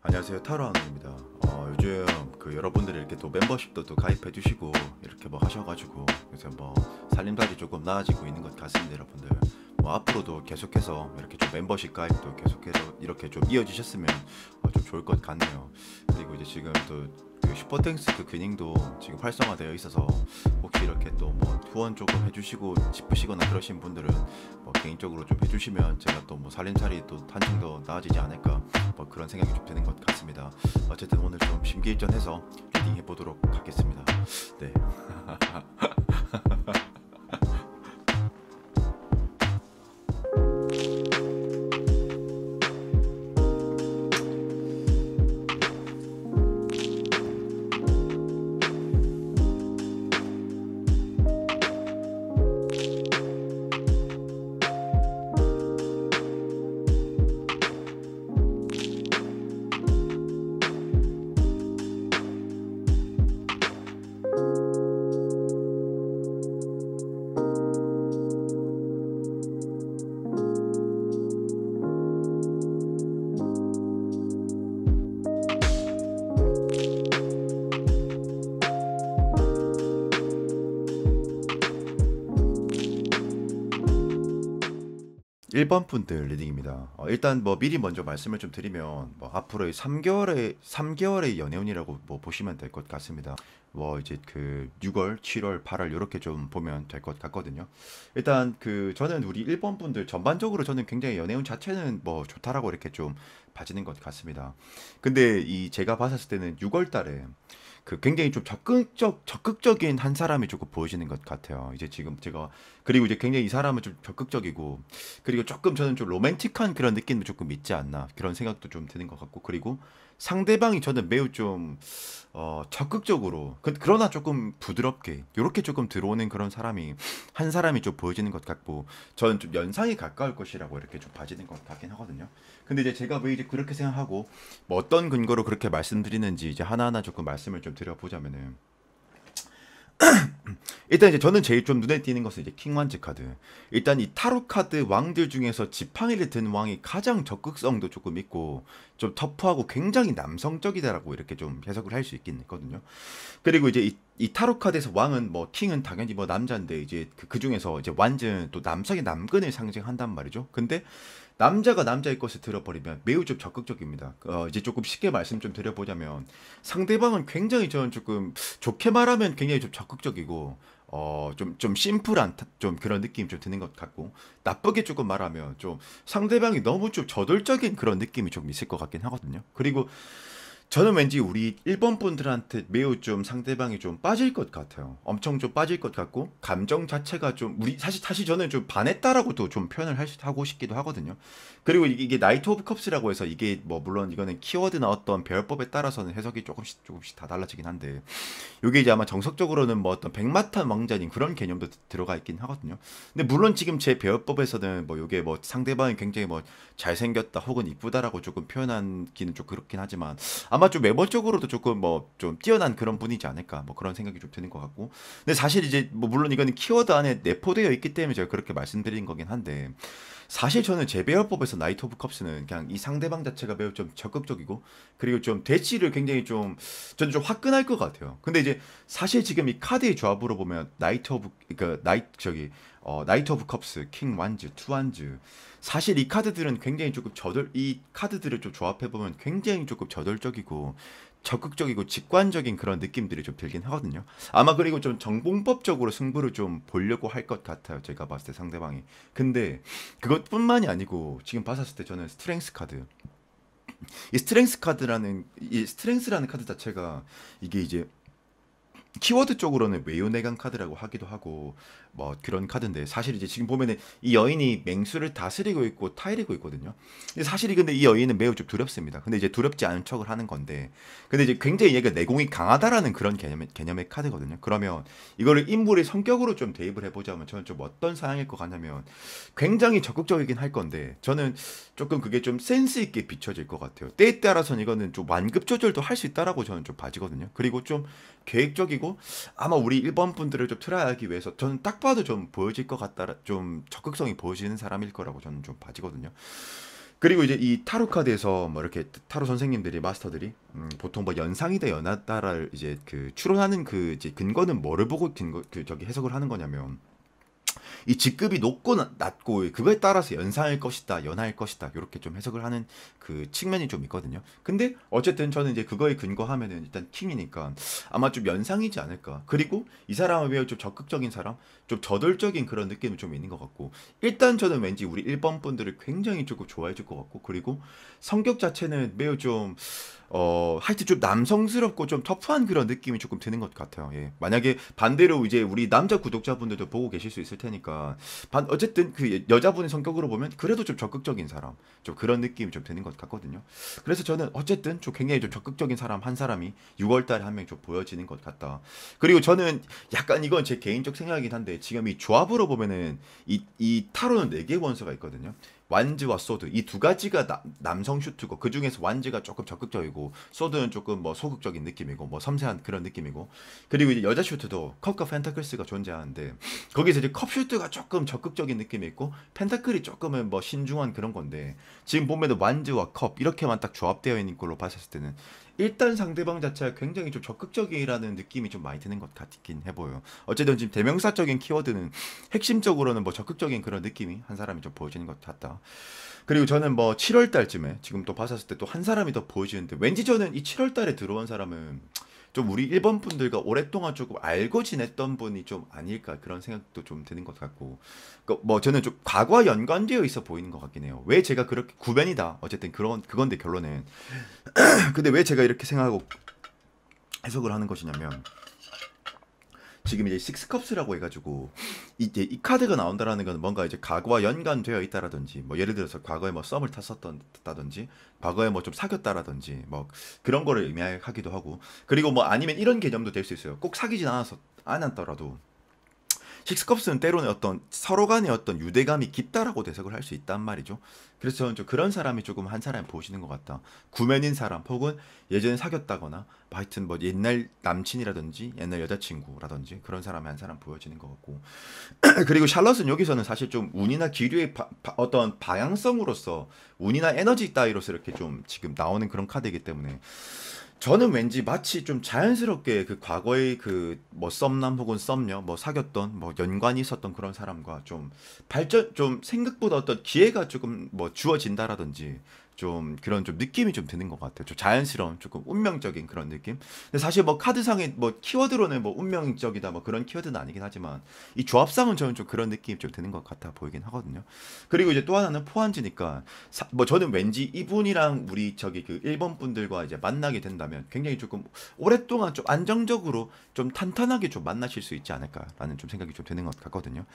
안녕하세요, 타로하늘입니다. 요즘 여러분들이 이렇게 또 멤버십도 또 가입해 주시고 이렇게 뭐 하셔가지고 요새 뭐 살림살이 조금 나아지고 있는 것 같습니다, 여러분들. 뭐 앞으로도 계속해서 이렇게 좀 멤버십 가입도 계속해서 이렇게 좀 이어지셨으면 좀 좋을 것 같네요. 그리고 이제 지금 또그 슈퍼땡스 근행도 지금 활성화되어 있어서 혹시 이렇게 또 뭐 후원 조금 해주시고 싶으시거나 그러신 분들은 뭐 개인적으로 좀 해주시면 제가 또 뭐 살림살이 또 한층 더 나아지지 않을까 뭐 그런 생각이 좀 드는 것 같습니다. 어쨌든 오늘 좀 심기일전해서 리딩 해보도록 하겠습니다. 네. 1번 분들 리딩입니다. 일단 뭐 미리 먼저 말씀을 좀 드리면 뭐 앞으로의 3개월의 연애운이라고 뭐 보시면 될 것 같습니다. 뭐 이제 그 6월, 7월, 8월 이렇게 좀 보면 될 것 같거든요. 일단 저는 우리 1번 분들 전반적으로 저는 굉장히 연애운 자체는 뭐 좋다라고 이렇게 좀 봐지는 것 같습니다. 근데 이 제가 봤을 때는 6월 달에 굉장히 좀 적극적인 한 사람이 조금 보여지는 것 같아요. 이제 지금 제가 그리고 이제 굉장히 이 사람은 좀 적극적이고 그리고 조금 저는 좀 로맨틱한 그런 느낌도 조금 있지 않나 그런 생각도 좀 드는 것 같고 그리고 상대방이 저는 매우 좀 적극적으로 그러나 조금 부드럽게 요렇게 조금 들어오는 그런 사람이 한 사람이 좀 보여지는 것 같고 저는 좀 연상이 가까울 것이라고 이렇게 좀 봐지는 것 같긴 하거든요. 근데 이제 제가 왜 이제 그렇게 생각하고 뭐 어떤 근거로 그렇게 말씀드리는지 이제 하나하나 조금 말씀을 좀 드려보자면은 일단 이제 저는 제일 좀 눈에 띄는 것은 이제 킹완즈 카드. 일단 이 타로 카드 왕들 중에서 지팡이를 든 왕이 가장 적극성도 조금 있고 좀 터프하고 굉장히 남성적이다라고 이렇게 좀 해석을 할 수 있긴 있거든요. 그리고 이제 이 타로 카드에서 왕은 뭐 킹은 당연히 뭐 남자인데 이제 그 중에서 이제 완전 또 남성의 남근을 상징한단 말이죠. 근데 남자가 남자의 것을 들어버리면 매우 좀 적극적입니다. 이제 조금 쉽게 말씀 좀 드려보자면 상대방은 굉장히 저는 조금 좋게 말하면 굉장히 좀 적극적이고 좀 심플한 좀 그런 느낌이 좀 드는 것 같고 나쁘게 조금 말하면 좀 상대방이 너무 좀 저돌적인 그런 느낌이 좀 있을 것 같긴 하거든요. 그리고 저는 왠지 우리 1번 분들한테 매우 좀 상대방이 좀 빠질 것 같아요. 엄청 좀 빠질 것 같고 감정 자체가 좀 우리 사실 저는 좀 반했다라고도 좀 표현을 하고 싶기도 하거든요. 그리고 이게 나이트 오브 컵스라고 해서 이게 뭐 물론 이거는 키워드나 어떤 배열법에 따라서는 해석이 조금씩 다 달라지긴 한데 요게 이제 아마 정석적으로는 뭐 어떤 백마탄 왕자님 그런 개념도 들어가 있긴 하거든요. 근데 물론 지금 제 배워법에서는 뭐 요게 뭐 상대방이 굉장히 뭐 잘생겼다 혹은 이쁘다라고 조금 표현하기는 좀 그렇긴 하지만 아마 좀 외모적으로도 조금 뭐 좀 뛰어난 그런 분이지 않을까 뭐 그런 생각이 좀 드는 것 같고 근데 사실 이제 뭐 물론 이거는 키워드 안에 내포되어 있기 때문에 제가 그렇게 말씀드린 거긴 한데 사실 저는 재배열법에서 나이트 오브 컵스는 그냥 이 상대방 자체가 매우 좀 적극적이고 그리고 좀 대치를 굉장히 좀 저는 좀 화끈할 것 같아요. 근데 이제 사실 지금 이 카드의 조합으로 보면 나이트 오브 컵스, 킹 완즈, 투 완즈 사실 이 카드들은 굉장히 조금 이 카드들을 좀 조합해 보면 굉장히 조금 저돌적이고 적극적이고 직관적인 그런 느낌들이 좀 들긴 하거든요. 아마 그리고 좀 정봉법적으로 승부를 좀 보려고 할 것 같아요. 제가 봤을 때 상대방이. 근데 그것뿐만이 아니고 지금 봤었을 때 저는 스트렝스 카드. 이 스트렝스라는 카드 자체가 이게 이제 키워드 쪽으로는 외유내강 카드라고 하기도 하고 뭐 그런 카드인데 사실 이제 지금 보면은 이 여인이 맹수를 다스리고 있고 타이르고 있거든요. 근데 사실 근데 이 여인은 매우 좀 두렵습니다. 근데 이제 두렵지 않은 척을 하는 건데 근데 이제 굉장히 얘가 내공이 강하다라는 그런 개념의 카드거든요. 그러면 이거를 인물의 성격으로 좀 대입을 해보자면 저는 좀 어떤 사양일 것 같냐면 굉장히 적극적이긴 할 건데 저는 조금 그게 좀 센스 있게 비춰질 것 같아요. 때에 따라서는 이거는 좀 완급 조절도 할 수 있다라고 저는 좀 봐지거든요. 그리고 좀 계획적이고 아마 우리 1번 분들을 좀 트라이하기 위해서 저는 딱 봐도 좀 보여질 것 같다 좀 적극성이 보여지는 사람일 거라고 저는 좀 봐지거든요. 그리고 이제 이 타로 카드에서 뭐 이렇게 타로 선생님들이 마스터들이 보통 뭐 연상이다 연하다를 이제 그 추론하는 그 이제 근거는 뭐를 보고 근거 그 저기 해석을 하는 거냐면 이 직급이 높고 낮고 그거에 따라서 연상일 것이다, 연하일 것이다 이렇게 좀 해석을 하는 그 측면이 좀 있거든요. 근데 어쨌든 저는 이제 그거에 근거하면은 일단 킹이니까 아마 좀 연상이지 않을까. 그리고 이 사람은 왜 좀 적극적인 사람, 좀 저돌적인 그런 느낌이 좀 있는 것 같고 일단 저는 왠지 우리 1번 분들을 굉장히 조금 좋아해 줄 것 같고 그리고 성격 자체는 매우 좀 하여튼 좀 남성스럽고 좀 터프한 그런 느낌이 조금 드는 것 같아요. 예. 만약에 반대로 이제 우리 남자 구독자분들도 보고 계실 수 있을 테니까 어쨌든 그 여자분의 성격으로 보면 그래도 좀 적극적인 사람, 좀 그런 느낌이 좀 드는 것 같거든요. 그래서 저는 어쨌든 좀 굉장히 좀 적극적인 사람 한 사람이 6월달에 한 명 좀 보여지는 것 같다. 그리고 저는 약간 이건 제 개인적 생각이긴 한데 지금 이 조합으로 보면은 이 타로는 4개 원소가 있거든요. 완즈와 소드 이 두 가지가 남성 슈트고 그 중에서 완즈가 조금 적극적이고 소드는 조금 뭐 소극적인 느낌이고 뭐 섬세한 그런 느낌이고 그리고 이제 여자 슈트도 컵과 펜타클스가 존재하는데 거기서 이제 컵 슈트가 조금 적극적인 느낌이 있고 펜타클이 조금은 뭐 신중한 그런 건데 지금 보면은 완즈와 컵 이렇게만 딱 조합되어 있는 걸로 봤을 때는 일단 상대방 자체가 굉장히 좀 적극적이라는 느낌이 좀 많이 드는 것 같긴 해 보여요. 어쨌든 지금 대명사적인 키워드는 핵심적으로는 뭐 적극적인 그런 느낌이 한 사람이 좀 보여지는 것 같다. 그리고 저는 뭐 7월 달쯤에 지금 또 봤었을 때 또 한 사람이 더 보여지는데 왠지 저는 이 7월 달에 들어온 사람은 좀 우리 일본 분들과 오랫동안 조금 알고 지냈던 분이 좀 아닐까 그런 생각도 좀 드는 것 같고 뭐 저는 좀 과거와 연관되어 있어 보이는 것 같긴 해요. 왜 제가 그렇게 구변이다 어쨌든 그런 그건데 결론은 근데 왜 제가 이렇게 생각하고 해석을 하는 것이냐면 지금 이제 식스컵스라고 해가지고 이제 이 카드가 나온다라는 건 뭔가 이제 과거와 연관되어 있다라든지 뭐 예를 들어서 과거에 뭐 썸을 탔었다든지 과거에 뭐 좀 사귀었다라든지 뭐 그런 거를 의미하기도 하고 그리고 뭐 아니면 이런 개념도 될 수 있어요. 꼭 사귀진 않았더라도 식스컵스는 때로는 어떤 서로 간의 어떤 유대감이 깊다라고 해석을 할 수 있단 말이죠. 그래서 저는 좀 그런 사람이 조금 한 사람이 보시는 것 같다. 구면인 사람 혹은 예전에 사귀었다거나 뭐 하여튼 뭐 옛날 남친이라든지 옛날 여자친구라든지 그런 사람이 한 사람 보여지는 것 같고 그리고 샬럿은 여기서는 사실 좀 운이나 기류의 어떤 방향성으로서 운이나 에너지 따위로서 이렇게 좀 지금 나오는 그런 카드이기 때문에 저는 왠지 마치 좀 자연스럽게 그 과거의 그 뭐 썸남 혹은 썸녀 뭐 사귀었던 뭐 연관이 있었던 그런 사람과 좀 발전 좀 생각보다 어떤 기회가 조금 뭐 주어진다라든지 좀 그런 좀 느낌이 좀 드는 것 같아요. 좀 자연스러운 조금 운명적인 그런 느낌. 근데 사실 뭐 카드상에 뭐 키워드로는 뭐 운명적이다 뭐 그런 키워드는 아니긴 하지만 이 조합상은 저는 좀 그런 느낌이 좀 드는 것 같아 보이긴 하거든요. 그리고 이제 또 하나는 포한지니까 뭐 저는 왠지 이분이랑 우리 저기 그 일본 분들과 이제 만나게 된다면 굉장히 조금 오랫동안 좀 안정적으로 좀 탄탄하게 좀 만나실 수 있지 않을까라는 좀 생각이 좀 드는 것 같거든요.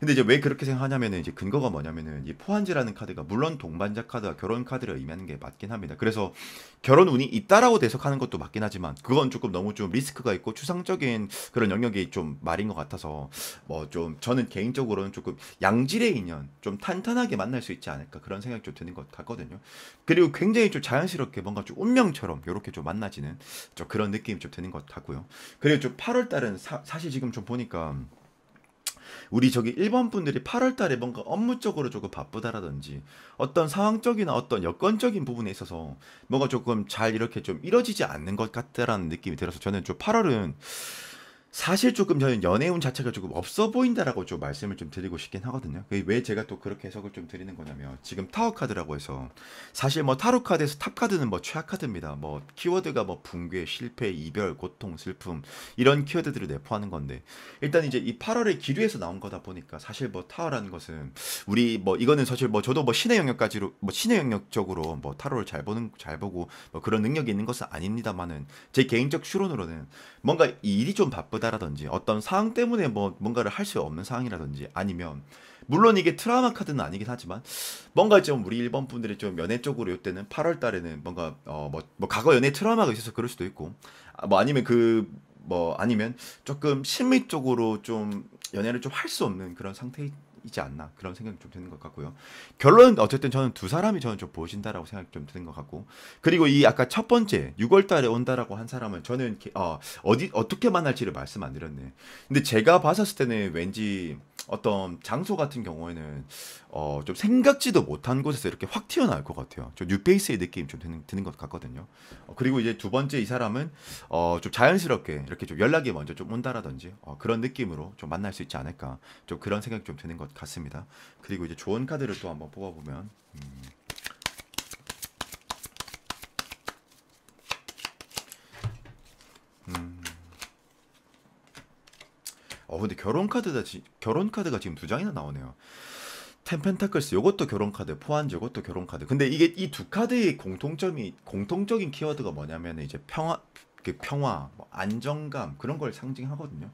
근데 이제 왜 그렇게 생각하냐면은 이제 근거가 뭐냐면은 이 포한지라는 카드가 물론 동반자 카드와 결혼 카드를 의미하는 게 맞긴 합니다. 그래서 결혼 운이 있다라고 해석하는 것도 맞긴 하지만 그건 조금 너무 좀 리스크가 있고 추상적인 그런 영역이 좀 말인 것 같아서 뭐 좀 저는 개인적으로는 조금 양질의 인연 좀 탄탄하게 만날 수 있지 않을까 그런 생각이 좀 드는 것 같거든요. 그리고 굉장히 좀 자연스럽게 뭔가 좀 운명처럼 이렇게 좀 만나지는 좀 그런 느낌이 좀 드는 것 같고요. 그리고 좀 8월 달은 사실 지금 좀 보니까 우리 저기 일본 분들이 8월 달에 뭔가 업무적으로 조금 바쁘다라든지 어떤 상황적이나 어떤 여건적인 부분에 있어서 뭔가 조금 잘 이렇게 좀 이뤄지지 않는 것 같다라는 느낌이 들어서 저는 좀 8월은 사실 조금 저는 연애운 자체가 조금 없어 보인다라고 좀 말씀을 좀 드리고 싶긴 하거든요. 왜 제가 또 그렇게 해석을 좀 드리는 거냐면 지금 타워 카드라고 해서 사실 뭐 타로 카드에서 탑 카드는 뭐 최악 카드입니다. 뭐 키워드가 뭐 붕괴, 실패, 이별, 고통, 슬픔 이런 키워드들을 내포하는 건데 일단 이제 이 8월의 기류에서 나온 거다 보니까 사실 뭐 타워라는 것은 우리 뭐 이거는 사실 뭐 저도 뭐 신의 영역까지로 뭐 신의 영역적으로 뭐 타로를 잘 보고 뭐 그런 능력이 있는 것은 아닙니다만은 제 개인적 추론으로는 뭔가 이 일이 좀 바쁘다라든지 어떤 상황 때문에 뭐 뭔가를 할 수 없는 상황이라든지 아니면 물론 이게 트라우마 카드는 아니긴 하지만 뭔가 좀 우리 일본 분들이 좀 연애 쪽으로 이때는 8월 달에는 뭔가 뭐 과거 연애 트라우마가 있어서 그럴 수도 있고 뭐 아니면 그 뭐 아니면 조금 심리 쪽으로 좀 연애를 좀 할 수 없는 그런 상태이지 않나 그런 생각이 좀 드는 것 같고요. 결론은 어쨌든 저는 두 사람이 저는 좀 보여진다라고 생각이 좀 드는 것 같고 그리고 이 아까 첫 번째 6월 달에 온다라고 한 사람은 저는 어디 어떻게 만날지를 말씀 안 드렸네. 근데 제가 봤었을 때는 왠지 어떤 장소 같은 경우에는 좀 생각지도 못한 곳에서 이렇게 확 튀어나올 것 같아요. 좀 뉴페이스의 느낌이 좀 드는 것 같거든요. 그리고 이제 두 번째 이 사람은 좀 자연스럽게 이렇게 좀 연락이 먼저 좀 온다라든지 그런 느낌으로 좀 만날 수 있지 않을까. 좀 그런 생각이 좀 드는 것 같습니다. 그리고 이제 좋은 카드를 또 한번 뽑아보면 근데 결혼 카드가 지금 두 장이나 나오네요. 텐펜타클스 요것도 결혼 카드, 포한즈 요것도 결혼 카드. 근데 이게 이 두 카드의 공통적인 키워드가 뭐냐면 이제 평화, 뭐 안정감 그런 걸 상징하거든요.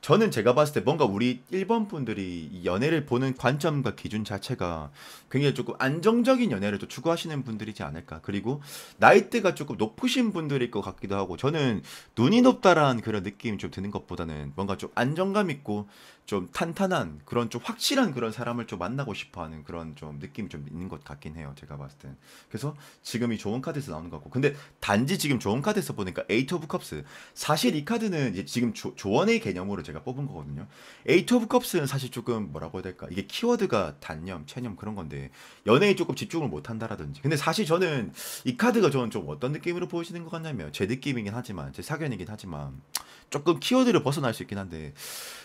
저는 제가 봤을 때 뭔가 우리 일본 분들이 이 연애를 보는 관점과 기준 자체가 굉장히 조금 안정적인 연애를 또 추구하시는 분들이지 않을까. 그리고 나이대가 조금 높으신 분들일 것 같기도 하고 저는 눈이 높다라는 그런 느낌이 좀 드는 것보다는 뭔가 좀 안정감 있고 좀 탄탄한 그런 좀 확실한 그런 사람을 좀 만나고 싶어하는 그런 좀 느낌이 좀 있는 것 같긴 해요. 제가 봤을 땐. 그래서 지금 이 좋은 카드에서 나오는 것 같고 근데 단지 지금 좋은 카드에서 보니까 에이트 오브 컵스 사실 이 카드는 이제 지금 조언의 개념으로 제가 뽑은 거거든요. 에이트 오브 컵스는 사실 조금 뭐라고 해야 될까 이게 키워드가 단념, 체념 그런 건데 연애에 조금 집중을 못 한다라든지 근데 사실 저는 이 카드가 저는 좀 어떤 느낌으로 보이시는 것 같냐면 제 느낌이긴 하지만 제 사견이긴 하지만 조금 키워드를 벗어날 수 있긴 한데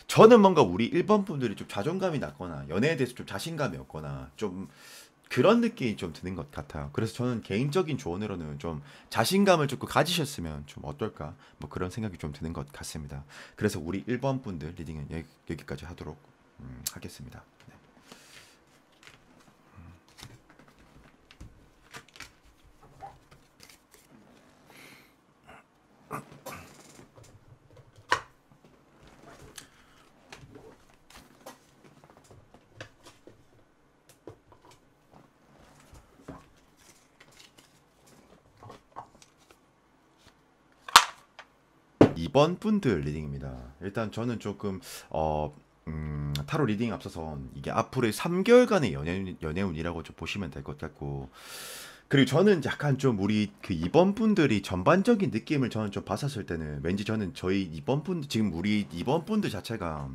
저는 뭔가 우리 일본 분들이 좀 자존감이 낮거나 연애에 대해서 좀 자신감이 없거나 좀 그런 느낌이 좀 드는 것 같아요. 그래서 저는 개인적인 조언으로는 좀 자신감을 조금 가지셨으면 좀 어떨까 뭐 그런 생각이 좀 드는 것 같습니다. 그래서 우리 일본 분들 리딩은 여기까지 하도록 하겠습니다. 네. 이번 분들 리딩입니다. 일단 저는 조금 타로 리딩 앞서서 이게 앞으로의 3개월간의 연애운이라고 좀 보시면 될 것 같고 그리고 저는 약간 좀 우리 그 이번 분들이 전반적인 느낌을 저는 좀 봤었을 때는 왠지 저는 저희 이번 분 지금 우리 이번 분들 자체가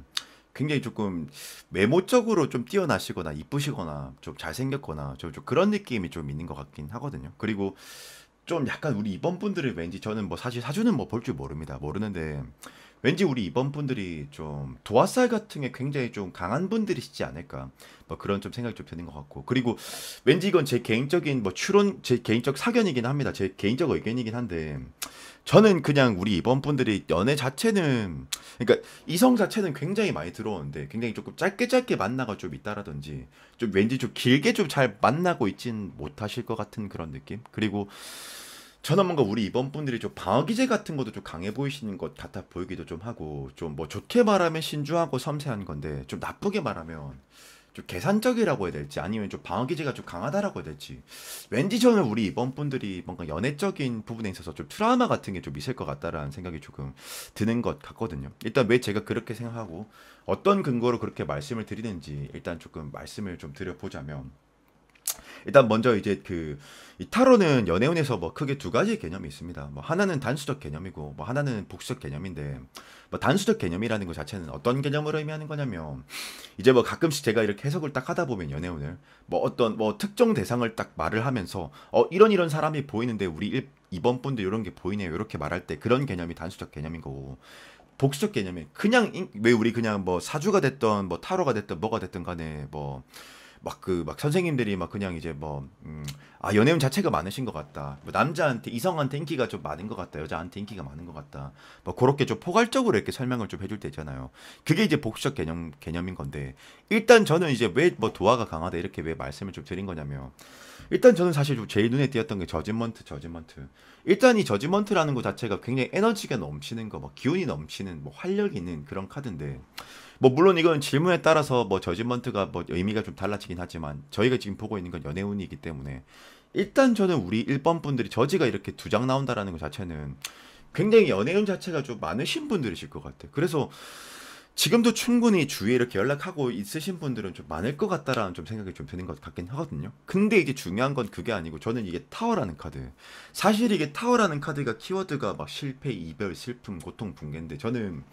굉장히 조금 외모적으로 좀 뛰어나시거나 이쁘시거나 좀 잘생겼거나 좀 그런 느낌이 좀 있는 것 같긴 하거든요. 그리고 좀 약간 우리 이번 분들이 왠지 저는 뭐 사실 사주는 뭐 볼 줄 모릅니다. 모르는데 왠지 우리 이번 분들이 좀 도화살 같은 게 굉장히 좀 강한 분들이시지 않을까. 뭐 그런 좀 생각이 좀 드는 것 같고. 그리고 왠지 이건 제 개인적인 뭐 추론, 제 개인적 사견이긴 합니다. 제 개인적 의견이긴 한데 저는 그냥 우리 이번 분들이 연애 자체는 그러니까 이성 자체는 굉장히 많이 들어오는데 굉장히 조금 짧게 짧게 만나가 좀 있다라든지 좀 왠지 좀 길게 좀 잘 만나고 있진 못하실 것 같은 그런 느낌. 그리고 저는 뭔가 우리 이번 분들이 좀 방어 기제 같은 것도 좀 강해 보이시는 것 같아 보이기도 좀 하고 좀 뭐 좋게 말하면 신중하고 섬세한 건데 좀 나쁘게 말하면 좀 계산적이라고 해야 될지 아니면 좀 방어 기제가 좀 강하다라고 해야 될지 왠지 저는 우리 이번 분들이 뭔가 연애적인 부분에 있어서 좀 트라우마 같은 게 좀 있을 것 같다라는 생각이 조금 드는 것 같거든요. 일단 왜 제가 그렇게 생각하고 어떤 근거로 그렇게 말씀을 드리는지 일단 조금 말씀을 좀 드려보자면 일단 먼저 이제 이 타로는 연애운에서 뭐 크게 두 가지 개념이 있습니다. 뭐 하나는 단수적 개념이고 뭐 하나는 복수적 개념인데 뭐 단수적 개념이라는 것 자체는 어떤 개념을 의미하는 거냐면 이제 뭐 가끔씩 제가 이렇게 해석을 딱 하다 보면 연애운을 뭐 어떤 뭐 특정 대상을 딱 말을 하면서 이런 사람이 보이는데 우리 이번 분도 이런 게 보이네요. 이렇게 말할 때 그런 개념이 단수적 개념인 거고 복수적 개념이 그냥 왜 우리 그냥 뭐 사주가 됐던 뭐 타로가 됐던 뭐가 됐든 간에 뭐 막 선생님들이 막 그냥 이제 연애운 자체가 많으신 것 같다. 뭐 남자한테, 이성한테 인기가 좀 많은 것 같다. 여자한테 인기가 많은 것 같다. 뭐 그렇게 좀 포괄적으로 이렇게 설명을 좀 해줄 때 있잖아요. 그게 이제 복수적 개념인 건데, 일단 저는 이제 왜 뭐 도화가 강하다 이렇게 왜 말씀을 좀 드린 거냐면, 일단 저는 사실 좀 제일 눈에 띄었던 게 저지먼트. 일단 이 저지먼트라는 것 자체가 굉장히 에너지가 넘치는 거, 뭐 기운이 넘치는, 뭐 활력 있는 그런 카드인데, 뭐 물론 이건 질문에 따라서 뭐 저지먼트가 뭐 의미가 좀 달라지긴 하지만 저희가 지금 보고 있는 건 연애운이기 때문에 일단 저는 우리 일본 분들이 저지가 이렇게 두 장 나온다라는 것 자체는 굉장히 연애운 자체가 좀 많으신 분들이실 것 같아요. 그래서 지금도 충분히 주위에 이렇게 연락하고 있으신 분들은 좀 많을 것 같다라는 좀 생각이 좀 드는 것 같긴 하거든요. 근데 이제 중요한 건 그게 아니고 저는 이게 타워라는 카드. 사실 이게 타워라는 카드가 키워드가 막 실패, 이별, 슬픔, 고통, 붕괴인데 저는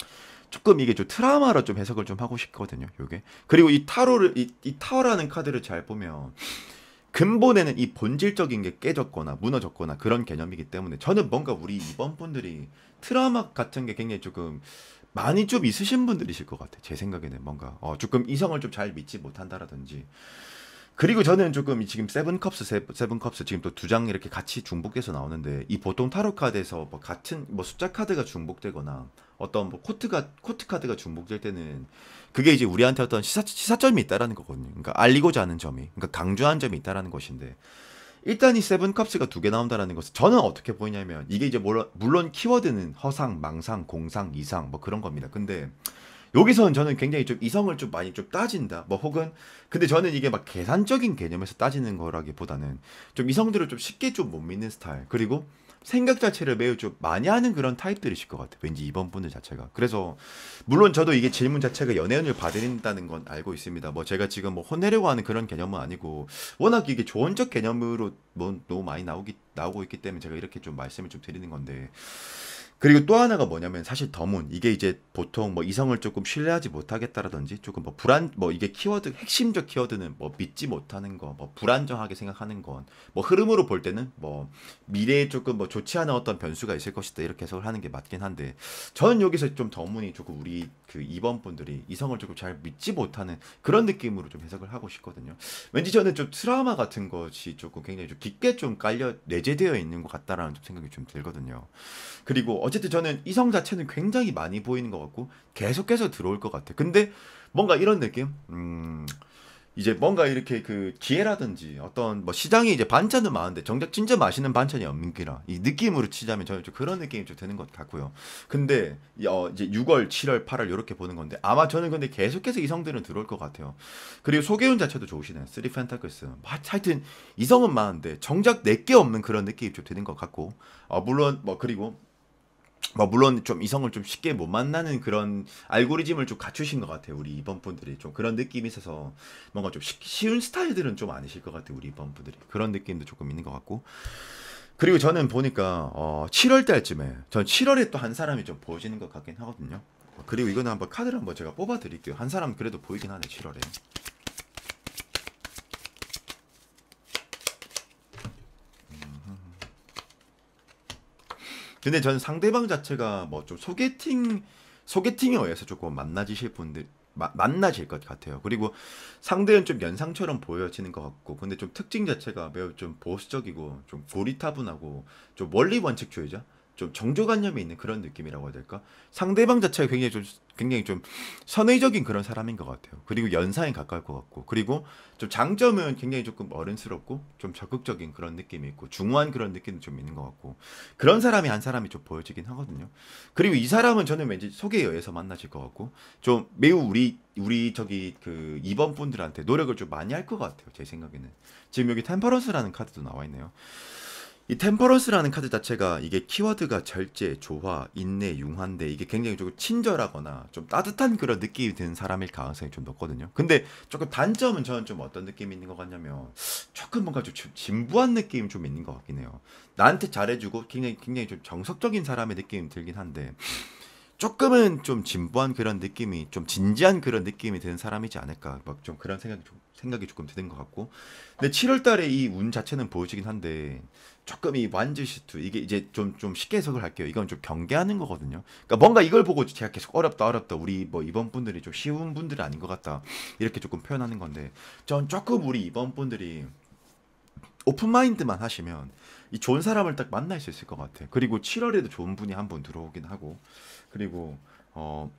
조금 이게 좀 트라우마로 좀 해석을 좀 하고 싶거든요. 요게. 그리고 이 타로를 이 타워라는 카드를 잘 보면 근본에는 이 본질적인 게 깨졌거나 무너졌거나 그런 개념이기 때문에 저는 뭔가 우리 이번 분들이 트라우마 같은 게 굉장히 조금 많이 좀 있으신 분들이실 것 같아요. 제 생각에는 뭔가 조금 이성을 좀 잘 믿지 못한다라든지. 그리고 저는 조금 지금 세븐컵스 지금 또 두 장 이렇게 같이 중복돼서 나오는데 이 보통 타로 카드에서 뭐 같은 뭐 숫자 카드가 중복되거나 어떤 뭐 코트 카드가 중복될 때는 그게 이제 우리한테 어떤 시사점이 있다라는 거거든요. 그러니까 알리고자 하는 점이, 그러니까 강조한 점이 있다라는 것인데 일단 이 세븐컵스가 두 개 나온다라는 것은 저는 어떻게 보이냐면 이게 이제 물론 키워드는 허상, 망상, 공상, 이상 뭐 그런 겁니다. 근데 여기서는 저는 굉장히 좀 이성을 좀 많이 좀 따진다. 뭐 혹은 근데 저는 이게 막 계산적인 개념에서 따지는 거라기보다는 좀 이성들을 좀 쉽게 좀 못 믿는 스타일. 그리고 생각 자체를 매우 좀 많이 하는 그런 타입들이실 것 같아요. 왠지 이번 분들 자체가. 그래서 물론 저도 이게 질문 자체가 연애운을 받아들인다는 건 알고 있습니다. 뭐 제가 지금 뭐 혼내려고 하는 그런 개념은 아니고 워낙 이게 조언적 개념으로 뭐 너무 많이 나오고 있기 때문에 제가 이렇게 좀 말씀을 좀 드리는 건데 그리고 또 하나가 뭐냐면 사실 더문 이게 이제 보통 뭐 이성을 조금 신뢰하지 못하겠다라든지 조금 뭐 불안 뭐 이게 키워드 핵심적 키워드는 뭐 믿지 못하는 거 뭐 불안정하게 생각하는 건 뭐 흐름으로 볼 때는 뭐 미래에 조금 뭐 좋지 않은 어떤 변수가 있을 것이다 이렇게 해석을 하는 게 맞긴 한데 저는 여기서 좀 더문이 조금 우리 그 2번 분들이 이성을 조금 잘 믿지 못하는 그런 느낌으로 좀 해석을 하고 싶거든요. 왠지 저는 좀 트라우마 같은 것이 조금 굉장히 좀 깊게 좀 깔려 내재되어 있는 것 같다라는 좀 생각이 좀 들거든요. 그리고 어쨌든 저는 이성 자체는 굉장히 많이 보이는 것 같고 계속해서 들어올 것 같아. 근데 뭔가 이런 느낌? 이제 뭔가 이렇게 그 기회라든지 어떤 뭐 시장에 이제 반찬은 많은데 정작 진짜 맛있는 반찬이 없는 기라 이 느낌으로 치자면 저는 좀 그런 느낌이 좀 드는 것 같고요. 근데 이제 6월, 7월, 8월 이렇게 보는 건데 아마 저는 근데 계속해서 이성들은 들어올 것 같아요. 그리고 소개운 자체도 좋으시네. 쓰리 펜타클스. 하여튼 이성은 많은데 정작 내게 없는 그런 느낌이 좀 드는 것 같고 물론 뭐 그리고 뭐 물론 좀 이성을 좀 쉽게 못 만나는 그런 알고리즘을 좀 갖추신 것 같아요. 우리 이번 분들이 좀 그런 느낌이 있어서 뭔가 좀 쉬운 스타일들은 좀 아니실 것 같아요. 우리 이번 분들이 그런 느낌도 조금 있는 것 같고 그리고 저는 보니까 7월 달쯤에 전 7월에 또 한 사람이 좀 보여지는 것 같긴 하거든요. 그리고 이거는 한번 카드를 한번 제가 뽑아 드릴게요. 한 사람 그래도 보이긴 하네 7월에. 근데 저는 상대방 자체가 뭐 좀 소개팅에 의해서 조금 만나지실 분들 만나질 것 같아요. 그리고 상대는 좀 연상처럼 보여지는 것 같고, 근데 좀 특징 자체가 매우 좀 보수적이고 좀 고리타분하고 좀 원리 원칙주의자, 좀 정조관념이 있는 그런 느낌이라고 해야 될까? 상대방 자체가 굉장히 좀 선의적인 그런 사람인 것 같아요. 그리고 연상에 가까울 것 같고, 그리고 좀 장점은 굉장히 조금 어른스럽고 좀 적극적인 그런 느낌이 있고 중후한 그런 느낌도 좀 있는 것 같고 그런 사람이 한 사람이 좀 보여지긴 하거든요. 그리고 이 사람은 저는 왠지 소개에 의해서 만나실 것 같고 좀 매우 우리 저기 그 2번 분들한테 노력을 좀 많이 할 것 같아요. 제 생각에는 지금 여기 템퍼런스라는 카드도 나와 있네요. 이 템퍼런스라는 카드 자체가 이게 키워드가 절제, 조화, 인내, 융화인데 이게 굉장히 조금 친절하거나 좀 따뜻한 그런 느낌이 드는 사람일 가능성이 좀 높거든요. 근데 조금 단점은 저는 좀 어떤 느낌이 있는 것 같냐면 조금 뭔가 좀 진부한 느낌이 좀 있는 것 같긴 해요. 나한테 잘해주고 굉장히 좀 정석적인 사람의 느낌이 들긴 한데 조금은 좀 진부한 그런 느낌이 좀 진지한 그런 느낌이 드는 사람이지 않을까 막 좀 그런 생각이 조금 드는 것 같고 근데 7월 달에 이 운 자체는 보여지긴 한데 조금 이 완즈시투 이게 이제 좀 쉽게 해석을 할게요. 이건 좀 경계하는 거거든요. 그러니까 뭔가 이걸 보고 제가 계속 어렵다 우리 뭐 이번 분들이 좀 쉬운 분들이 아닌 것 같다 이렇게 조금 표현하는 건데 전 조금 우리 이번 분들이 오픈 마인드만 하시면 이 좋은 사람을 딱 만날 수 있을 것 같아. 그리고 7월에도 좋은 분이 한 분 들어오긴 하고 그리고 어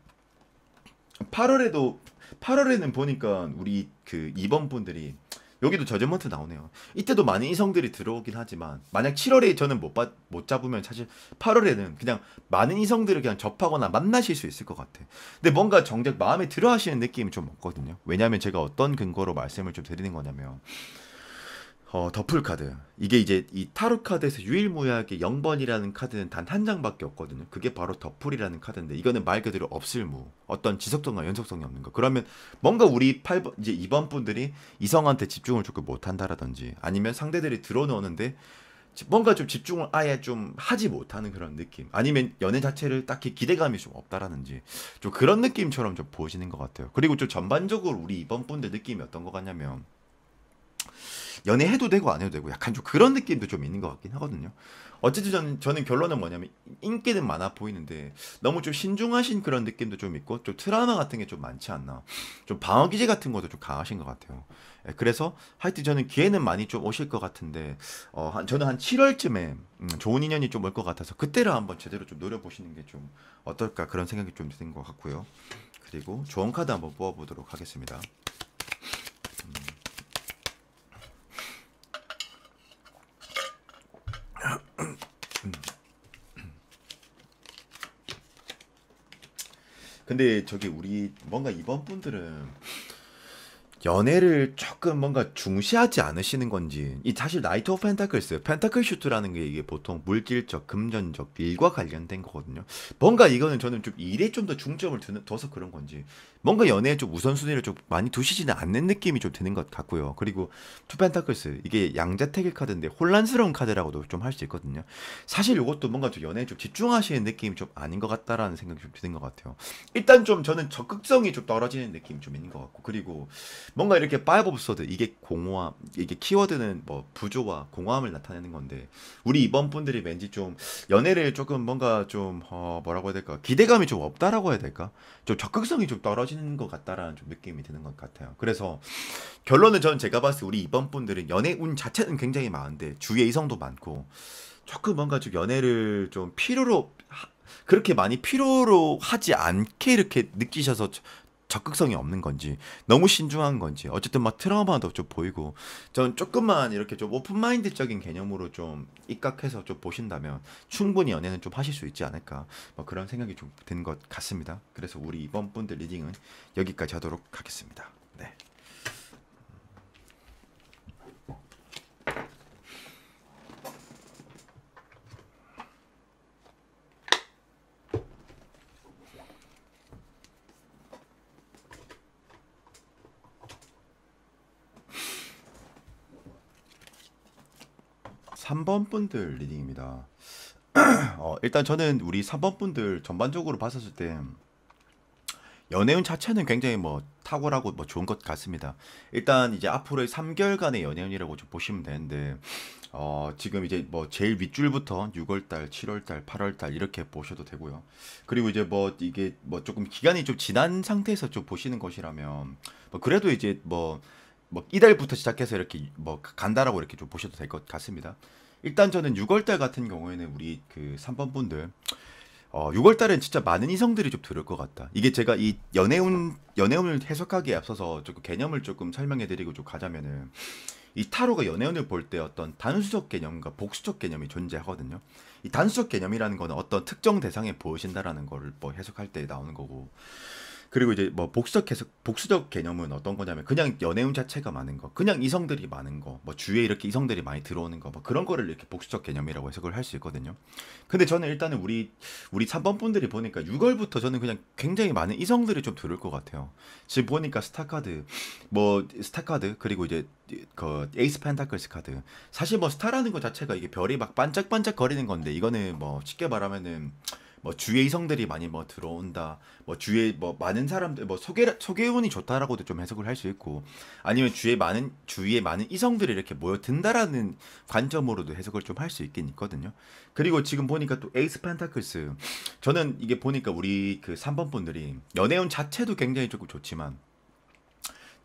8월에는 보니까 우리 그 2번 분들이 여기도 저저먼트 나오네요. 이때도 많은 이성들이 들어오긴 하지만 만약 7월에 저는 못 잡으면 사실 8월에는 그냥 많은 이성들을 그냥 접하거나 만나실 수 있을 것 같아. 근데 뭔가 정작 마음에 들어 하시는 느낌이 좀 없거든요. 왜냐하면 제가 어떤 근거로 말씀을 좀 드리는 거냐면 더풀 카드. 이게 이제 이 타로 카드에서 유일무이하게 0번이라는 카드는 단 한 장밖에 없거든요. 그게 바로 더풀이라는 카드인데 이거는 말 그대로 없을무. 어떤 지속성과 연속성이 없는 거. 그러면 뭔가 우리 8번 이제 2번 분들이 이성한테 집중을 조금 못 한다라든지 아니면 상대들이 들어오는데 뭔가 좀 집중을 아예 좀 하지 못하는 그런 느낌. 아니면 연애 자체를 딱히 기대감이 좀 없다라는지 좀 그런 느낌처럼 좀 보여지는 것 같아요. 그리고 좀 전반적으로 우리 이번 분들 느낌이 어떤 것 같냐면 연애해도 되고 안 해도 되고 약간 좀 그런 느낌도 좀 있는 것 같긴 하거든요. 어쨌든 저는 결론은 뭐냐면 인기는 많아 보이는데 너무 좀 신중하신 그런 느낌도 좀 있고 좀 트라우마 같은 게 좀 많지 않나. 좀 방어 기제 같은 것도 좀 강하신 것 같아요. 예, 그래서 하여튼 저는 기회는 많이 좀 오실 것 같은데 저는 한 7월쯤에 좋은 인연이 좀 올 것 같아서 그때를 한번 제대로 좀 노려보시는 게 좀 어떨까 그런 생각이 좀 드는 것 같고요. 그리고 좋은 카드 한번 뽑아보도록 하겠습니다. 근데 저기 우리 뭔가 이번 분들은 연애를 조금 뭔가 중시하지 않으시는 건지 이 사실 나이트 오브 펜타클스 펜타클 슈트라는 게 이게 보통 물질적 금전적 일과 관련된 거거든요. 뭔가 이거는 저는 좀 일에 좀 더 중점을 둬서 그런 건지 뭔가 연애에 좀 우선순위를 좀 많이 두시지는 않는 느낌이 좀 드는 것 같고요. 그리고 투 펜타클스 이게 양자택일 카드인데 혼란스러운 카드라고도 좀 할 수 있거든요. 사실 이것도 뭔가 좀 연애에 좀 집중하시는 느낌이 좀 아닌 것 같다라는 생각이 좀 드는 것 같아요. 일단 좀 저는 적극성이 좀 떨어지는 느낌이 좀 있는 것 같고 그리고 뭔가 이렇게 파이브 오브 소드 이게 공허함 이게 키워드는 뭐 부조와 공허함을 나타내는 건데 우리 이번 분들이 왠지 좀 연애를 조금 뭔가 좀 뭐라고 해야 될까 기대감이 좀 없다라고 해야 될까 좀 적극성이 좀 떨어지는 것 같다라는 좀 느낌이 드는 것 같아요. 그래서 결론은 저는 제가 봤을 때 우리 이번 분들은 연애 운 자체는 굉장히 많은데 주위에 이성도 많고 조금 뭔가 좀 연애를 좀 그렇게 많이 필요로 하지 않게 이렇게 느끼셔서 적극성이 없는 건지 너무 신중한 건지 어쨌든 막 트라우마도 좀 보이고 전 조금만 이렇게 좀 오픈마인드적인 개념으로 좀 입각해서 좀 보신다면 충분히 연애는 좀 하실 수 있지 않을까 뭐 그런 생각이 좀 드는 것 같습니다. 그래서 우리 이번 분들 리딩은 여기까지 하도록 하겠습니다. 네. 3번 분들 리딩입니다. 일단 저는 우리 3번 분들 전반적으로 봤었을 때 연애운 자체는 굉장히 뭐 탁월하고 뭐 좋은 것 같습니다. 일단 이제 앞으로의 3개월간의 연애운이라고 좀 보시면 되는데 지금 이제 뭐 제일 윗줄부터 6월달, 7월달, 8월달 이렇게 보셔도 되고요. 그리고 이제 뭐 이게 뭐 조금 기간이 좀 지난 상태에서 좀 보시는 것이라면 뭐 그래도 이제 뭐 이달부터 시작해서 이렇게 뭐 간다라고 이렇게 좀 보셔도 될 것 같습니다. 일단 저는 6월달 같은 경우에는 우리 그 3번 분들 6월 달엔 진짜 많은 이성들이 좀 들을 것 같다. 이게 제가 이 연애운을 해석하기에 앞서서 조금 개념을 조금 설명해 드리고 좀 가자면은 이 타로가 연애운을 볼 때 어떤 단수적 개념과 복수적 개념이 존재하거든요. 이 단수적 개념이라는 거는 어떤 특정 대상에 보여진다라는 거를 뭐 해석할 때 나오는 거고 그리고 이제 뭐 복수적 개념은 어떤 거냐면 그냥 연애운 자체가 많은 거, 그냥 이성들이 많은 거, 뭐 주위에 이렇게 이성들이 많이 들어오는 거, 뭐 그런 거를 이렇게 복수적 개념이라고 해석을 할 수 있거든요. 근데 저는 일단은 우리 3번 분들이 보니까 6월부터 저는 그냥 굉장히 많은 이성들이 좀 들을 것 같아요. 지금 보니까 스타 카드 그리고 이제 그 에이스 펜타클스 카드. 사실 뭐 스타라는 것 자체가 이게 별이 막 반짝반짝 거리는 건데 이거는 뭐 쉽게 말하면은 뭐 주위에 이성들이 많이 뭐 들어온다. 뭐 주위에 뭐 많은 사람들 뭐 소개운이 좋다라고도 좀 해석을 할 수 있고 아니면 주위에 많은 이성들이 이렇게 모여든다라는 관점으로도 해석을 좀 할 수 있긴 있거든요. 그리고 지금 보니까 또 에이스 펜타클스 저는 이게 보니까 우리 그 3번 분들이 연애운 자체도 굉장히 조금 좋지만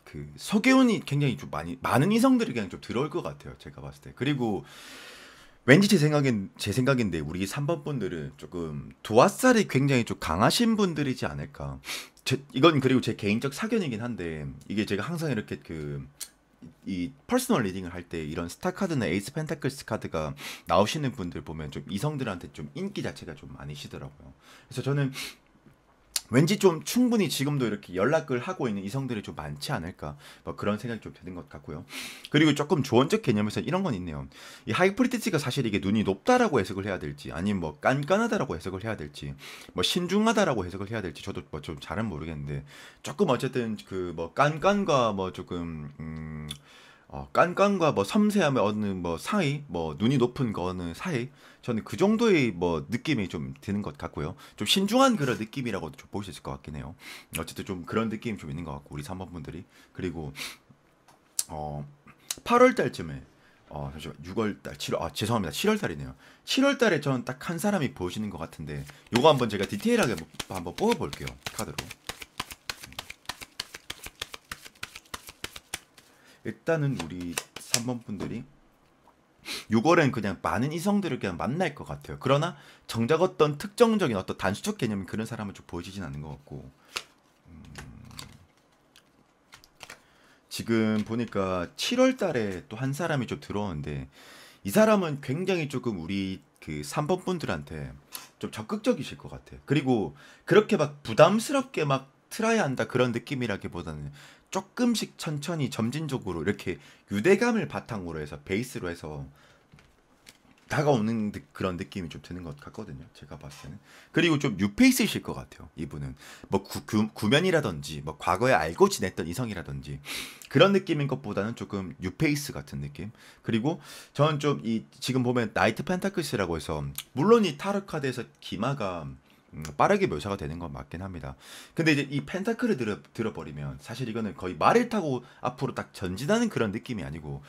그 소개운이 굉장히 좀 많은 이성들이 그냥 좀 들어올 것 같아요. 제가 봤을 때. 그리고 왠지 제 생각인데 우리 3번 분들은 조금 도화살이 굉장히 좀 강하신 분들이지 않을까. 이건 그리고 제 개인적 사견이긴 한데 이게 제가 항상 이렇게 이 퍼스널 리딩을 할 때 이런 스타 카드나 에이스 펜타클스 카드가 나오시는 분들 보면 좀 이성들한테 좀 인기 자체가 좀 많으시더라고요. 그래서 저는 왠지 좀 충분히 지금도 이렇게 연락을 하고 있는 이성들이 좀 많지 않을까 뭐 그런 생각이 좀 드는 것 같고요. 그리고 조금 조언적 개념에서 이런 건 있네요. 이 하이프리티지가 사실 이게 눈이 높다라고 해석을 해야 될지 아니면 뭐 깐깐하다라고 해석을 해야 될지 뭐 신중하다라고 해석을 해야 될지 저도 뭐 좀 잘은 모르겠는데 조금 어쨌든 그 뭐 깐깐과 뭐 조금 깐깐과 뭐 섬세함의 어느 뭐 사이, 뭐 눈이 높은 거 어느 사이, 저는 그 정도의 뭐 느낌이 좀 드는 것 같고요. 좀 신중한 그런 느낌이라고도 좀 볼 수 있을 것 같긴 해요. 어쨌든 좀 그런 느낌이 좀 있는 것 같고 우리 3번 분들이. 그리고 어 8월 달쯤에 잠시만 6월 달, 7월 죄송합니다. 7월 달이네요. 7월 달에 저는 딱 한 사람이 보여지는 것 같은데 요거 한번 제가 디테일하게 한번 뽑아 볼게요. 카드로. 일단은 우리 3번 분들이 6월엔 그냥 많은 이성들을 그냥 만날 것 같아요. 그러나 정작 어떤 특정적인 어떤 단수적 개념이 그런 사람은 좀 보여지진 않는 것 같고 지금 보니까 7월 달에 또 한 사람이 좀 들어오는데 이 사람은 굉장히 조금 우리 그 3번 분들한테 좀 적극적이실 것 같아. 그리고 그렇게 막 부담스럽게 막 트라이 한다 그런 느낌이라기보다는 조금씩 천천히 점진적으로 이렇게 유대감을 바탕으로 해서 베이스로 해서 다가오는 그런 느낌이 좀 드는 것 같거든요. 제가 봤을 때는. 그리고 좀 뉴페이스이실 것 같아요. 이분은 뭐 구면이라든지 뭐 과거에 알고 지냈던 이성이라든지 그런 느낌인 것보다는 조금 뉴페이스 같은 느낌. 그리고 저는 좀 이 지금 보면 나이트 펜타클스라고 해서 물론 이 타로 카드에서 기마가 빠르게 묘사가 되는 건 맞긴 합니다. 근데 이제 이 펜타클을 들어버리면 사실 이거는 거의 말을 타고 앞으로 딱 전진하는 그런 느낌이 아니고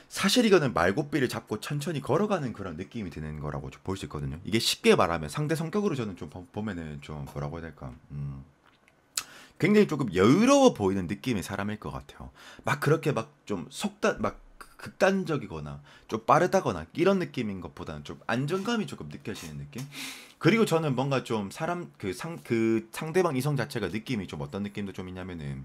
사실 이거는 말고삐를 잡고 천천히 걸어가는 그런 느낌이 드는 거라고 볼 수 있거든요. 이게 쉽게 말하면 상대 성격으로 저는 좀 보면은 좀 뭐라고 해야 될까? 굉장히 조금 여유로워 보이는 느낌의 사람일 것 같아요. 막 그렇게 막 좀 막 극단적이거나 좀 빠르다거나 이런 느낌인 것보다는 좀 안정감이 조금 느껴지는 느낌? 그리고 저는 뭔가 좀 사람 그 상대방 이성 자체가 느낌이 좀 어떤 느낌도 좀 있냐면은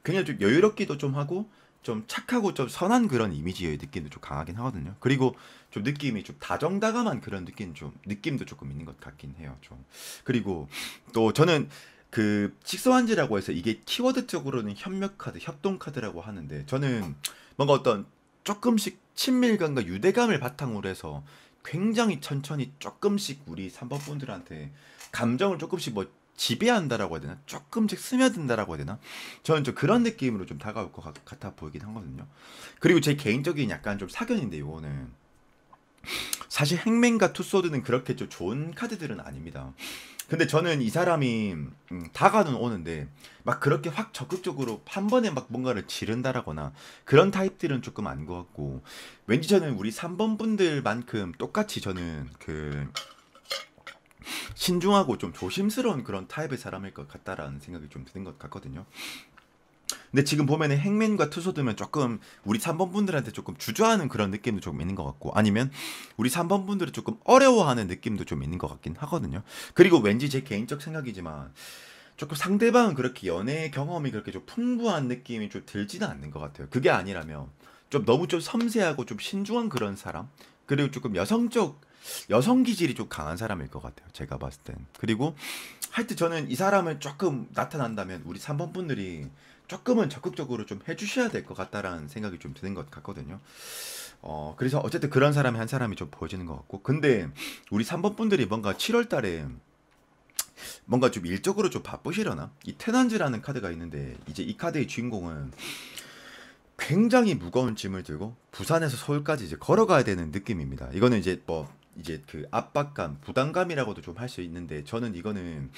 그냥 좀 여유롭기도 좀 하고 좀 착하고 좀 선한 그런 이미지의 느낌도 좀 강하긴 하거든요. 그리고 좀 느낌이 좀 다정다감한 그런 느낌도 조금 있는 것 같긴 해요. 좀 그리고 또 저는 그 식소한지라고 해서 이게 키워드 적으로는 협력 카드, 협동 카드라고 하는데 저는 뭔가 어떤 조금씩 친밀감과 유대감을 바탕으로 해서 굉장히 천천히 조금씩 우리 3번 분들한테 감정을 조금씩 뭐 지배한다라고 해야 되나? 조금씩 스며든다라고 해야 되나? 저는 좀 그런 느낌으로 좀 다가올 것 같아 보이긴 하거든요. 그리고 제 개인적인 약간 좀 사견인데 이거는 사실 행맨과 투소드는 그렇게 좀 좋은 카드들은 아닙니다. 근데 저는 이 사람이 다가는 오는데 막 그렇게 확 적극적으로 한 번에 막 뭔가를 지른다라거나 그런 타입들은 조금 아닌 것 같고 왠지 저는 우리 3번 분들만큼 똑같이 저는 그 신중하고 좀 조심스러운 그런 타입의 사람일 것 같다라는 생각이 좀 드는 것 같거든요. 근데 지금 보면은 행맨과 투소드면 조금 우리 3번 분들한테 조금 주저하는 그런 느낌도 좀 있는 것 같고 아니면 우리 3번 분들을 조금 어려워하는 느낌도 좀 있는 것 같긴 하거든요. 그리고 왠지 제 개인적 생각이지만 조금 상대방은 그렇게 연애 경험이 그렇게 좀 풍부한 느낌이 좀 들지는 않는 것 같아요. 그게 아니라면 좀 너무 좀 섬세하고 좀 신중한 그런 사람 그리고 조금 여성 기질이 좀 강한 사람일 것 같아요. 제가 봤을 땐. 그리고 하여튼 저는 이 사람을 조금 나타난다면 우리 3번 분들이 조금은 적극적으로 좀 해주셔야 될 것 같다라는 생각이 좀 드는 것 같거든요. 그래서 어쨌든 그런 사람이 한 사람이 좀 보여지는 것 같고. 근데 우리 3번 분들이 뭔가 7월 달에 뭔가 좀 일적으로 좀 바쁘시려나? 이 테난즈라는 카드가 있는데 이제 이 카드의 주인공은 굉장히 무거운 짐을 들고 부산에서 서울까지 이제 걸어가야 되는 느낌입니다. 이거는 이제 뭐 이제 그 압박감, 부담감이라고도 좀 할 수 있는데 저는 이거는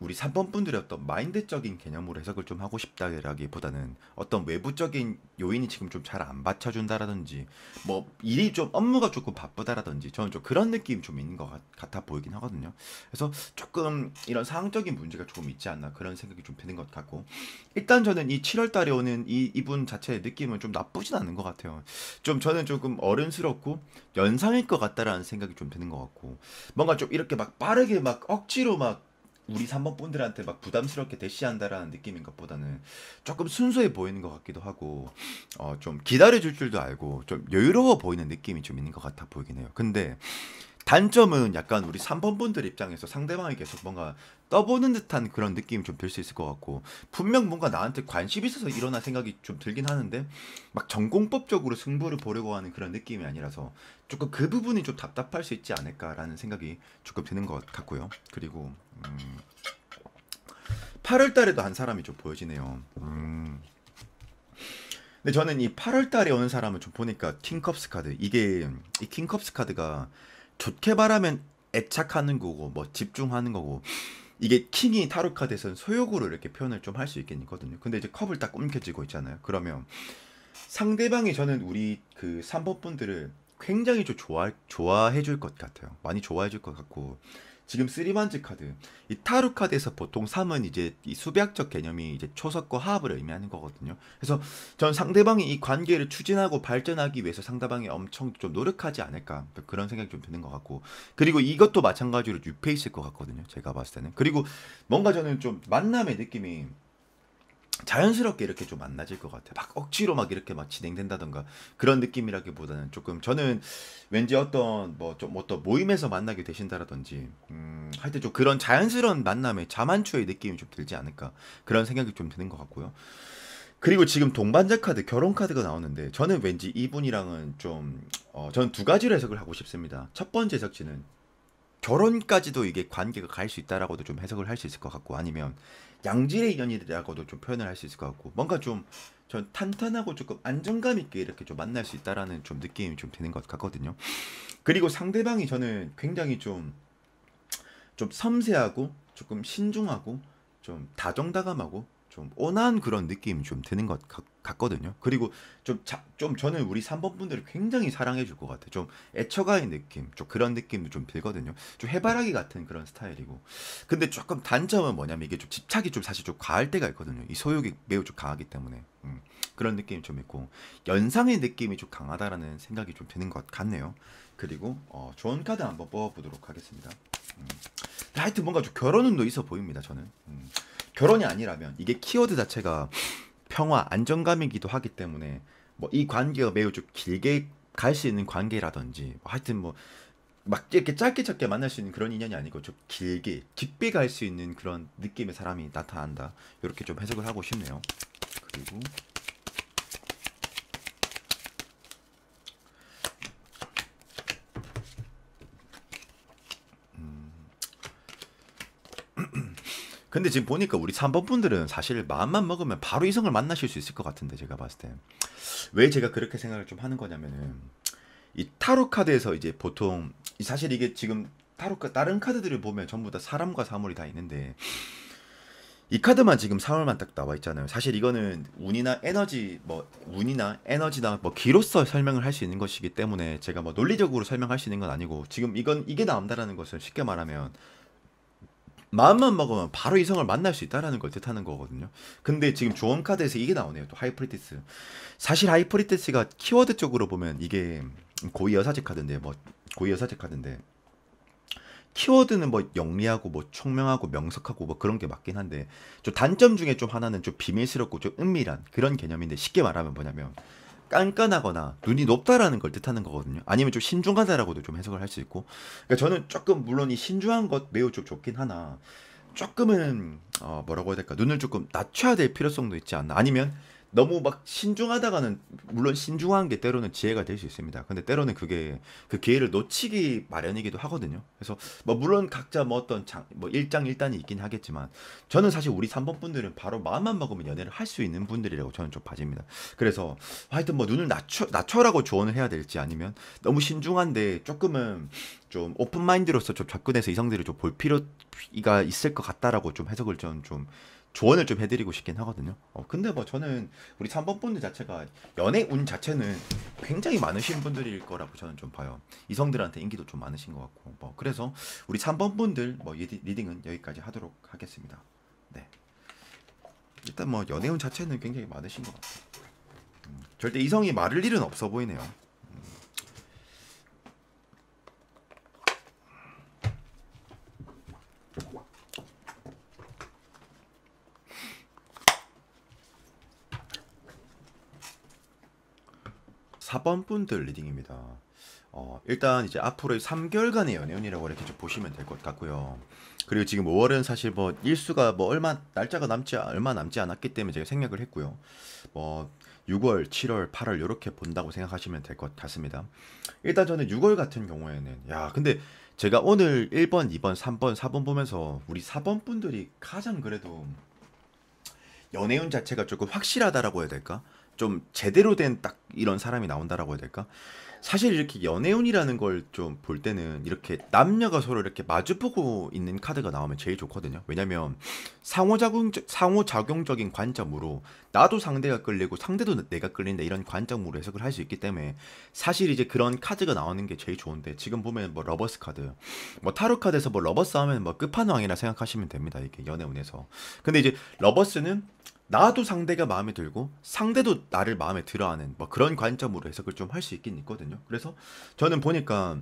우리 3번 분들의 어떤 마인드적인 개념으로 해석을 좀 하고 싶다라기보다는 어떤 외부적인 요인이 지금 좀 잘 안 받쳐준다라든지 뭐 일이 좀 업무가 조금 바쁘다라든지 저는 좀 그런 느낌이 좀 있는 것 같아 보이긴 하거든요. 그래서 조금 이런 상황적인 문제가 조금 있지 않나 그런 생각이 좀 드는 것 같고 일단 저는 이 7월 달에 오는 이분 자체의 느낌은 좀 나쁘진 않은 것 같아요. 좀 저는 조금 어른스럽고 연상일 것 같다라는 생각이 좀 드는 것 같고 뭔가 좀 이렇게 막 빠르게 막 억지로 막 우리 3번 분들한테 막 부담스럽게 대시한다라는 느낌인 것보다는 조금 순수해 보이는 것 같기도 하고 좀 기다려줄 줄도 알고 좀 여유로워 보이는 느낌이 좀 있는 것 같아 보이긴 해요. 근데 단점은 약간 우리 3번 분들 입장에서 상대방이 계속 뭔가 떠보는 듯한 그런 느낌이 좀 들 수 있을 것 같고 분명 뭔가 나한테 관심이 있어서 일어날 생각이 좀 들긴 하는데 막 전공법적으로 승부를 보려고 하는 그런 느낌이 아니라서 조금 그 부분이 좀 답답할 수 있지 않을까라는 생각이 조금 드는 것 같고요. 그리고 8월 달에도 한 사람이 좀 보여지네요. 근데 저는 이 8월 달에 오는 사람을 좀 보니까 킹컵스 카드 이게 이 킹컵스 카드가 좋게 말하면 애착하는 거고 뭐 집중하는 거고 이게 킹이 타로 카드에서는 소욕으로 이렇게 표현을 좀 할 수 있겠거든요. 근데 이제 컵을 딱 움켜쥐고 있잖아요. 그러면 상대방이 저는 우리 그 3번 분들을 굉장히 좀 좋아해 줄 것 같아요. 많이 좋아해 줄 것 같고 지금 쓰리반즈 카드 이 타로 카드에서 보통 3은 이제 이 수백적 개념이 이제 초석과 화합을 의미하는 거거든요. 그래서 전 상대방이 이 관계를 추진하고 발전하기 위해서 상대방이 엄청 좀 노력하지 않을까 그런 생각이 좀 드는 것 같고 그리고 이것도 마찬가지로 유패 있을 것 같거든요. 제가 봤을 때는 그리고 뭔가 저는 좀 만남의 느낌이 자연스럽게 이렇게 좀 만나질 것 같아요. 막 억지로 막 이렇게 막 진행된다던가 그런 느낌이라기보다는 조금 저는 왠지 어떤 뭐 좀 어떤 모임에서 만나게 되신다라든지 하여튼 좀 그런 자연스러운 만남의 자만추의 느낌이 좀 들지 않을까 그런 생각이 좀 드는 것 같고요. 그리고 지금 동반자 카드, 결혼 카드가 나오는데 저는 왠지 이분이랑은 좀 저는 두 가지로 해석을 하고 싶습니다. 첫 번째 해석지는 결혼까지도 이게 관계가 갈 수 있다라고도 좀 해석을 할 수 있을 것 같고 아니면 양질의 인연이라고도 좀 표현을 할 수 있을 것 같고 뭔가 좀 전 탄탄하고 조금 안정감 있게 이렇게 좀 만날 수 있다라는 좀 느낌이 좀 드는 것 같거든요. 그리고 상대방이 저는 굉장히 좀 섬세하고 조금 신중하고 좀 다정다감하고 좀 온화한 그런 느낌이 좀 드는 것 같거든요. 그리고 좀 저는 우리 3번 분들을 굉장히 사랑해 줄 것 같아요. 좀 애처가의 느낌, 좀 그런 느낌도 좀 들거든요. 좀 해바라기 같은 그런 스타일이고. 근데 조금 단점은 뭐냐면 이게 좀 집착이 좀 사실 좀 과할 때가 있거든요. 이 소욕이 매우 좀 강하기 때문에. 그런 느낌이 좀 있고 연상의 느낌이 좀 강하다라는 생각이 좀 드는 것 같네요. 그리고 좋은 카드 한번 뽑아보도록 하겠습니다. 음. 하여튼 뭔가 좀 결혼운도 있어 보입니다. 저는 결혼이 아니라면 이게 키워드 자체가 평화, 안정감이기도 하기 때문에 뭐 이 관계가 매우 좀 길게 갈 수 있는 관계라든지 뭐 하여튼 뭐 막 이렇게 짧게 짧게 만날 수 있는 그런 인연이 아니고 좀 길게 깊게 갈 수 있는 그런 느낌의 사람이 나타난다. 이렇게 좀 해석을 하고 싶네요. 그리고 근데 지금 보니까 우리 3번 분들은 사실 마음만 먹으면 바로 이성을 만나실 수 있을 것 같은데 제가 봤을 때 왜 제가 그렇게 생각을 좀 하는 거냐면은 이 타로 카드에서 이제 보통 사실 이게 지금 다른 카드들을 보면 전부 다 사람과 사물이 다 있는데 이 카드만 지금 사물만 딱 나와 있잖아요. 사실 이거는 운이나 에너지 뭐 운이나 에너지나 뭐 기로서 설명을 할 수 있는 것이기 때문에 제가 뭐 논리적으로 설명할 수 있는 건 아니고 지금 이게 나온다라는 것은 쉽게 말하면 마음만 먹으면 바로 이성을 만날 수 있다라는 걸 뜻하는 거거든요. 근데 지금 조언 카드에서 이게 나오네요. 또 하이프리티스. 사실 하이프리티스가 키워드 쪽으로 보면 이게 고위 여사제 카드인데 뭐 고위 여사제 카드인데 키워드는 뭐 영리하고 뭐 총명하고 명석하고 뭐 그런 게 맞긴 한데 좀 단점 중에 좀 하나는 좀 비밀스럽고 좀 은밀한 그런 개념인데 쉽게 말하면 뭐냐면 깐깐하거나 눈이 높다라는 걸 뜻하는 거거든요. 아니면 좀 신중하다라고도 좀 해석을 할 수 있고. 그러니까 저는 조금 물론 이 신중한 것 매우 좀 좋긴 하나 조금은 뭐라고 해야 될까 눈을 조금 낮춰야 될 필요성도 있지 않나. 아니면 너무 막 신중하다가는 물론 신중한 게 때로는 지혜가 될 수 있습니다. 근데 때로는 그게 그 기회를 놓치기 마련이기도 하거든요. 그래서 뭐 물론 각자 뭐 어떤 뭐 일장일단이 있긴 하겠지만 저는 사실 우리 3번 분들은 바로 마음만 먹으면 연애를 할 수 있는 분들이라고 저는 좀 봐집니다. 그래서 하여튼 뭐 눈을 낮춰라고 조언을 해야 될지 아니면 너무 신중한데 조금은 좀 오픈 마인드로서 좀 접근해서 이성들을 좀 볼 필요가 있을 것 같다라고 좀 해석을 좀 조언을 좀 해드리고 싶긴 하거든요. 근데 뭐 저는 우리 3번 분들 자체가 연애 운 자체는 굉장히 많으신 분들일 거라고 저는 좀 봐요. 이성들한테 인기도 좀 많으신 것 같고 뭐 그래서 우리 3번 분들 뭐 리딩은 여기까지 하도록 하겠습니다. 네. 일단 뭐 연애 운 자체는 굉장히 많으신 것 같아요. 절대 이성이 마를 일은 없어 보이네요. 4번 분들 리딩입니다. 일단 이제 앞으로의 3개월간의 연애운이라고 이렇게 좀 보시면 될 것 같고요. 그리고 지금 5월은 사실 뭐 일수가 뭐 날짜가 얼마 남지 않았기 때문에 제가 생략을 했고요. 뭐 6월, 7월, 8월 이렇게 본다고 생각하시면 될 것 같습니다. 일단 저는 6월 같은 경우에는 근데 제가 오늘 1번, 2번, 3번, 4번 보면서 우리 4번 분들이 가장 그래도 연애운 자체가 조금 확실하다라고 해야 될까? 좀 제대로 된 딱 이런 사람이 나온다라고 해야 될까? 사실 이렇게 연애운이라는 걸 좀 볼 때는 이렇게 남녀가 서로 이렇게 마주보고 있는 카드가 나오면 제일 좋거든요. 왜냐면 상호작용적인 관점으로 나도 상대가 끌리고 상대도 내가 끌린다 이런 관점으로 해석을 할 수 있기 때문에 사실 이제 그런 카드가 나오는 게 제일 좋은데 지금 보면 뭐 러버스 카드, 뭐 타로 카드에서 뭐 러버스 하면 뭐 끝판왕이라 생각하시면 됩니다. 이게 연애운에서. 근데 이제 러버스는 나도 상대가 마음에 들고 상대도 나를 마음에 들어하는 뭐 그런 관점으로 해석을 좀 할 수 있긴 있거든요. 그래서 저는 보니까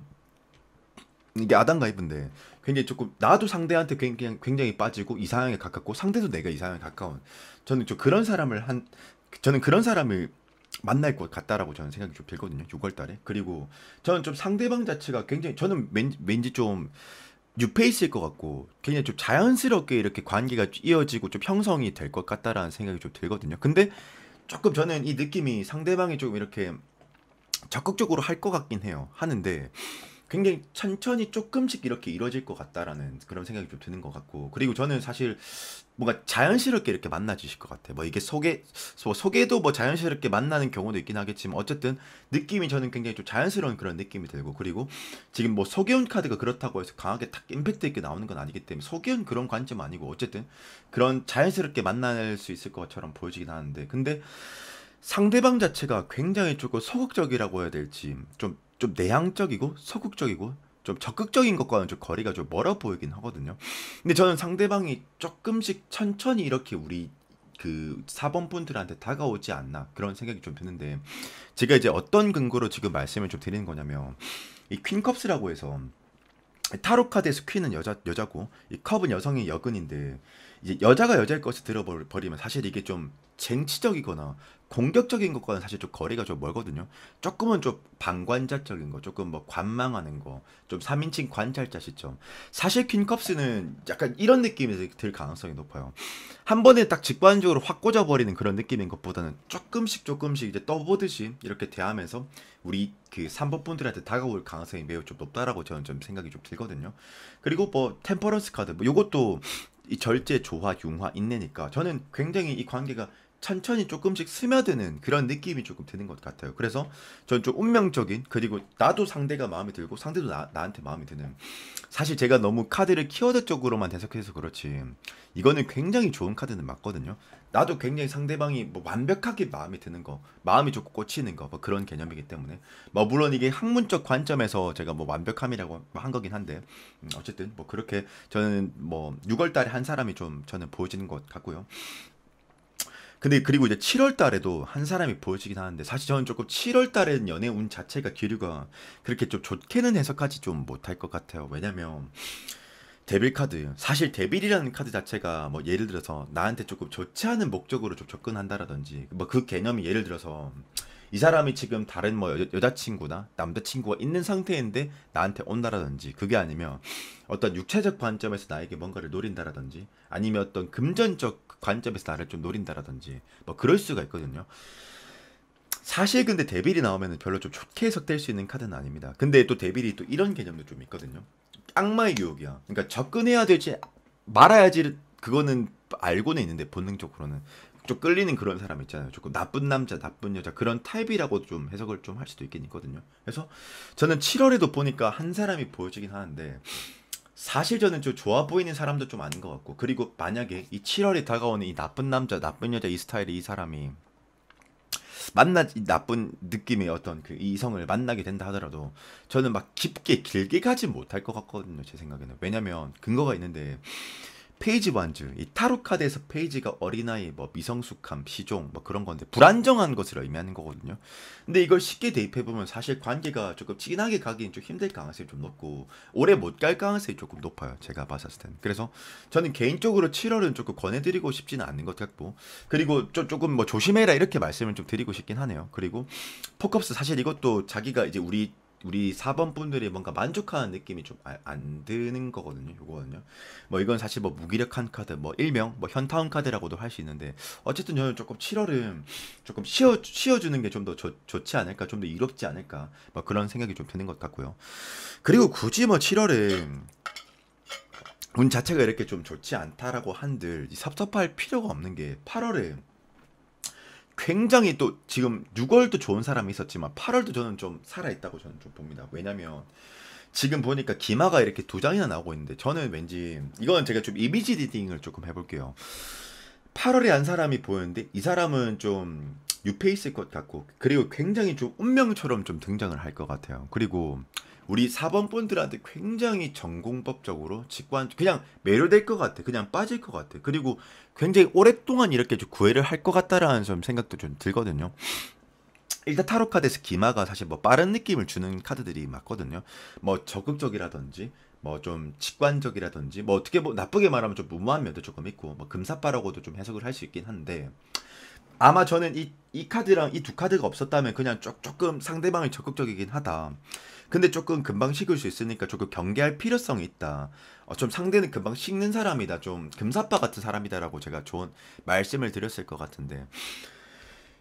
이게 아담가이브인데 굉장히 조금 나도 상대한테 굉장히 빠지고 이상형에 가깝고 상대도 내가 이상형에 가까운 저는 좀 그런 사람을 저는 그런 사람을 만날 것 같다라고 저는 생각이 좀 들거든요. 6월 달에. 그리고 저는 좀 상대방 자체가 굉장히 저는 왠지 좀 뉴페이스일 것 같고 굉장히 좀 자연스럽게 이렇게 관계가 이어지고 좀 형성이 될 것 같다라는 생각이 좀 들거든요. 근데 조금 저는 이 느낌이 상대방이 좀 이렇게 적극적으로 할 것 같긴 해요. 하는데 굉장히 천천히 조금씩 이렇게 이루어질 것 같다라는 그런 생각이 좀 드는 것 같고 그리고 저는 사실 뭔가 자연스럽게 이렇게 만나지실 것 같아요. 뭐 이게 소개도 뭐 자연스럽게 만나는 경우도 있긴 하겠지만 어쨌든 느낌이 저는 굉장히 좀 자연스러운 그런 느낌이 들고 그리고 지금 뭐 소개운 카드가 그렇다고 해서 강하게 딱 임팩트 있게 나오는 건 아니기 때문에 소개운 그런 관점 아니고 어쨌든 그런 자연스럽게 만날 수 있을 것처럼 보여지긴 하는데 근데 상대방 자체가 굉장히 조금 소극적이라고 해야 될지 좀 내향적이고 소극적이고 좀 적극적인 것과는 좀 거리가 좀 멀어 보이긴 하거든요. 근데 저는 상대방이 조금씩 천천히 이렇게 우리 그 4번 분들한테 다가오지 않나 그런 생각이 좀 드는데 제가 이제 어떤 근거로 지금 말씀을 좀 드리는 거냐면 이 퀸컵스라고 해서 타로 카드에서 퀸은 여자고 이 컵은 여성의 여근인데 이제 여자가 여자의 것을 들어버리면 사실 이게 좀 쟁취적이거나 공격적인 것과는 사실 좀 거리가 좀 멀거든요. 조금은 좀 방관자적인 거, 조금 뭐 관망하는 거, 좀 3인칭 관찰자 시점. 사실 퀸컵스는 약간 이런 느낌이 들 가능성이 높아요. 한 번에 딱 직관적으로 확 꽂아버리는 그런 느낌인 것보다는 조금씩 이제 떠보듯이 이렇게 대하면서 우리 그 3번 분들한테 다가올 가능성이 매우 좀 높다라고 저는 좀 생각이 좀 들거든요. 그리고 뭐 템퍼런스 카드, 뭐 요것도 이 절제, 조화, 융화, 인내니까 저는 굉장히 이 관계가 천천히 조금씩 스며드는 그런 느낌이 조금 드는 것 같아요. 그래서 저는 좀 운명적인 그리고 나도 상대가 마음에 들고 상대도 나한테 마음에 드는 사실 제가 너무 카드를 키워드 쪽으로만 해석해서 그렇지 이거는 굉장히 좋은 카드는 맞거든요. 나도 굉장히 상대방이 뭐 완벽하게 마음에 드는 거, 마음이 좋고 꽂히는 거, 뭐 그런 개념이기 때문에 뭐 물론 이게 학문적 관점에서 제가 뭐 완벽함이라고 한 거긴 한데 어쨌든 뭐 그렇게 저는 뭐 6월 달에 한 사람이 좀 저는 보여지는 것 같고요. 근데 그리고 이제 7월 달에도 한 사람이 보여지긴 하는데 사실 저는 조금 7월 달에는 연애 운 자체가 기류가 그렇게 좀 좋게는 해석하지 좀 못할 것 같아요. 왜냐면 데빌 카드 사실 데빌이라는 카드 자체가 뭐 예를 들어서 나한테 조금 좋지 않은 목적으로 좀 접근한다라든지 뭐 그 개념이 예를 들어서 이 사람이 지금 다른 뭐 여자친구나 남자친구가 있는 상태인데 나한테 온다라든지 그게 아니면 어떤 육체적 관점에서 나에게 뭔가를 노린다라든지 아니면 어떤 금전적 관점에서 나를 좀 노린다라든지 뭐 그럴 수가 있거든요. 사실 근데 데빌이 나오면 별로 좀 좋게 해석될 수 있는 카드는 아닙니다. 근데 또 데빌이 또 이런 개념도 좀 있거든요. 악마의 유혹이야. 그러니까 접근해야 될지 말아야지 그거는 알고는 있는데 본능적으로는 좀 끌리는 그런 사람 있잖아요. 조금 나쁜 남자, 나쁜 여자 그런 타입이라고 좀 해석을 좀 할 수도 있긴 있거든요. 그래서 저는 7월에도 보니까 한 사람이 보여지긴 하는데 사실 저는 좀 좋아 보이는 사람도 좀 아닌 것 같고 그리고 만약에 이 7월에 다가오는 이 나쁜 남자, 나쁜 여자 이 스타일의 이 사람이 이 나쁜 느낌의 어떤 그 이성을 만나게 된다 하더라도 저는 막 깊게 길게 가지 못할 것 같거든요. 제 생각에는. 왜냐면 근거가 있는데 페이지 완즈 이 타로 카드에서 페이지가 어린아이 뭐 미성숙함 시종 뭐 그런 건데 불안정한 것을 의미하는 거거든요. 근데 이걸 쉽게 대입해 보면 사실 관계가 조금 진하게 가기는 좀 힘들 가능성이 좀 높고 오래 못 갈 가능성이 조금 높아요. 제가 봤을 때는. 그래서 저는 개인적으로 7월은 조금 권해드리고 싶지는 않는 것 같고 그리고 조금 뭐 조심해라 이렇게 말씀을 좀 드리고 싶긴 하네요. 그리고 포컵스 사실 이것도 자기가 이제 우리 4번 분들이 뭔가 만족하는 느낌이 좀 안 드는 거거든요. 요거는요. 뭐 이건 사실 뭐 무기력한 카드, 뭐 일명 뭐 현타운 카드라고도 할 수 있는데 어쨌든 저는 조금 7월은 조금 쉬어주는 게 좀 더 좋지 않을까, 좀 더 이롭지 않을까, 뭐 그런 생각이 좀 드는 것 같고요. 그리고 굳이 뭐 7월에 운 자체가 이렇게 좀 좋지 않다라고 한들 섭섭할 필요가 없는 게 8월에 굉장히 또 지금 6월도 좋은 사람이 있었지만 8월도 저는 좀 살아있다고 저는 좀 봅니다. 왜냐면 지금 보니까 기마가 이렇게 두 장이나 나오고 있는데 저는 왠지 이건 제가 좀 이미지 리딩을 조금 해볼게요. 8월에 한 사람이 보였는데 이 사람은 좀 유패 있을 것 같고 그리고 굉장히 좀 운명처럼 좀 등장을 할 것 같아요. 그리고 우리 4번 분들한테 굉장히 전공법적으로 직관 그냥 매료될 것 같아. 그냥 빠질 것 같아. 그리고 굉장히 오랫동안 이렇게 좀 구애를 할 것 같다라는 좀 생각도 좀 들거든요. 일단 타로 카드에서 기마가 사실 뭐 빠른 느낌을 주는 카드들이 많거든요. 뭐 적극적이라든지 뭐 좀 직관적이라든지 뭐 어떻게 뭐 나쁘게 말하면 좀 무모한 면도 조금 있고 뭐 금사빠라고도 좀 해석을 할 수 있긴 한데 아마 저는 이 카드랑 이 두 카드가 없었다면 그냥 조금 상대방이 적극적이긴 하다. 근데 조금 금방 식을 수 있으니까 조금 경계할 필요성이 있다. 좀 상대는 금방 식는 사람이다. 좀 금사빠 같은 사람이다라고 제가 좋은 말씀을 드렸을 것 같은데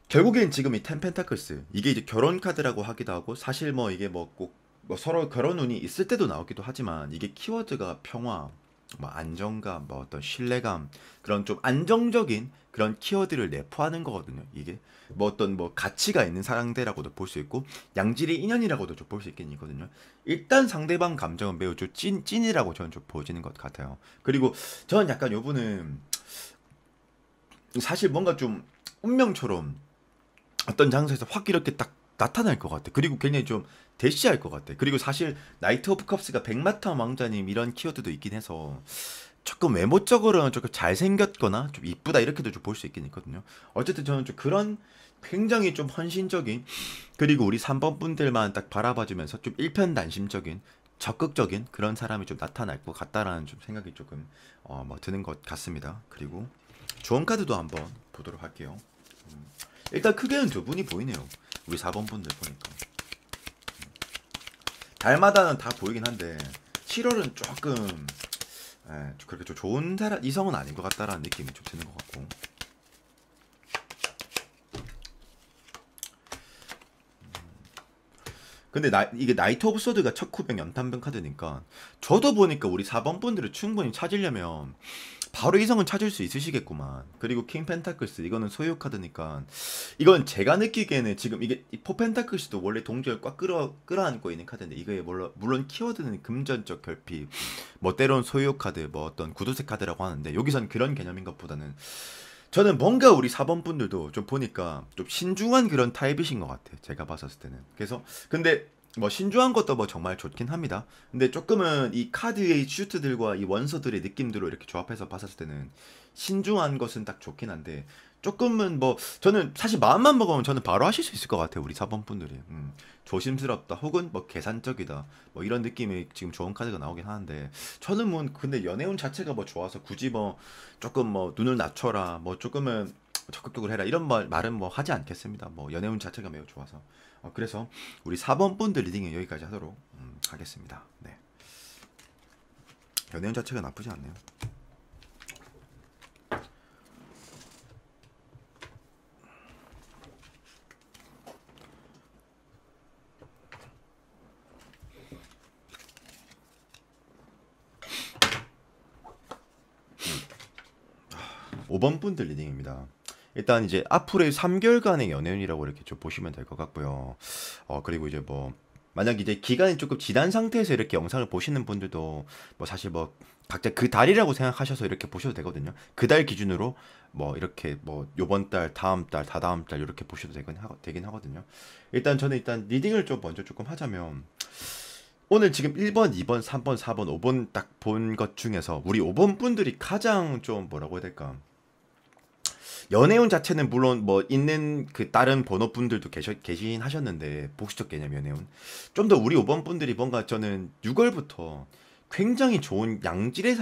결국엔 지금 이 텐펜타클스 이게 이제 결혼 카드라고 하기도 하고 사실 뭐 이게 뭐 꼭 뭐 서로 결혼 운이 있을 때도 나오기도 하지만 이게 키워드가 평화, 뭐 안정감, 뭐 어떤 신뢰감 그런 좀 안정적인 그런 키워드를 내포하는 거거든요. 이게 뭐 어떤 뭐 가치가 있는 상대라고도 볼 수 있고 양질의 인연이라고도 좀 볼 수 있긴 있거든요. 일단 상대방 감정은 매우 좀 찐이라고 저는 좀 보여지는 것 같아요. 그리고 저는 약간 요분은 사실 뭔가 좀 운명처럼 어떤 장소에서 확 이렇게 딱 나타날 것 같아. 그리고 굉장히 좀 대시할 것 같아. 그리고 사실 나이트 오브 컵스가 백마탄 왕자님 이런 키워드도 있긴 해서 조금 외모적으로는 조금 잘생겼거나 좀 이쁘다 이렇게도 좀 볼 수 있긴 있거든요. 어쨌든 저는 좀 그런 굉장히 좀 헌신적인 그리고 우리 3번 분들만 딱 바라봐주면서 좀 일편단심적인 적극적인 그런 사람이 좀 나타날 것 같다라는 좀 생각이 조금 뭐 드는 것 같습니다. 그리고 좋은 카드도 한번 보도록 할게요. 일단 크게는 두 분이 보이네요. 우리 4번 분들 보니까 달마다는 다 보이긴 한데 7월은 조금 그렇게 좀 좋은 사람 이성은 아닌 것 같다라는 느낌이 좀 드는 것 같고 근데 이게 나이트 오브 소드가 첫 쿠병 연탄병 카드니까 저도 보니까 우리 4번 분들을 충분히 찾으려면 바로 이성은 찾을 수 있으시겠구만. 그리고 킹 펜타클스 이거는 소유 카드니까 이건 제가 느끼기에는 지금 이게 포 펜타클스도 원래 동지를 꽉 끌어안고 있는 카드인데 이거에 물론 키워드는 금전적 결핍 뭐 때론 소유 카드 뭐 어떤 구두쇠 카드라고 하는데 여기선 그런 개념인 것보다는 저는 뭔가 우리 4번 분들도 좀 보니까 좀 신중한 그런 타입이신 것 같아요. 제가 봤었을 때는. 그래서 근데 뭐 신중한 것도 뭐 정말 좋긴 합니다. 근데 조금은 이 카드의 슈트들과 이 원소들의 느낌들로 이렇게 조합해서 봤었을 때는 신중한 것은 딱 좋긴 한데 조금은 뭐 저는 사실 마음만 먹으면 저는 바로 하실 수 있을 것 같아요. 우리 4번 분들이. 조심스럽다 혹은 뭐 계산적이다 뭐 이런 느낌의 지금 좋은 카드가 나오긴 하는데 저는 뭐 근데 연애운 자체가 뭐 좋아서 굳이 뭐 조금 뭐 눈을 낮춰라 뭐 조금은 적극적으로 해라 이런 말은 뭐 하지 않겠습니다. 뭐 연애운 자체가 매우 좋아서 그래서 우리 4번 분들 리딩은 여기까지 하도록 하겠습니다. 네. 연애운 자체가 나쁘지 않네요. 5번 분들 리딩입니다. 일단 이제 앞으로의 3개월간의 연애운이라고 이렇게 좀 보시면 될 것 같고요. 그리고 이제 뭐 만약 이제 기간이 조금 지난 상태에서 이렇게 영상을 보시는 분들도 뭐 사실 뭐 각자 그 달이라고 생각하셔서 이렇게 보셔도 되거든요. 그 달 기준으로 뭐 이렇게 뭐 요번 달, 다음 달, 다다음 달 이렇게 보셔도 되긴 하거든요. 일단 저는 일단 리딩을 좀 먼저 조금 하자면 오늘 지금 1번, 2번, 3번, 4번, 5번 딱 본 것 중에서 우리 5번 분들이 가장 좀 뭐라고 해야 될까? 연애운 자체는 물론 뭐 있는 그 다른 번호분들도 계신 하셨는데 복수적 개념 연애운 좀 더 우리 5번 분들이 뭔가 저는 6월부터 굉장히 좋은 양질의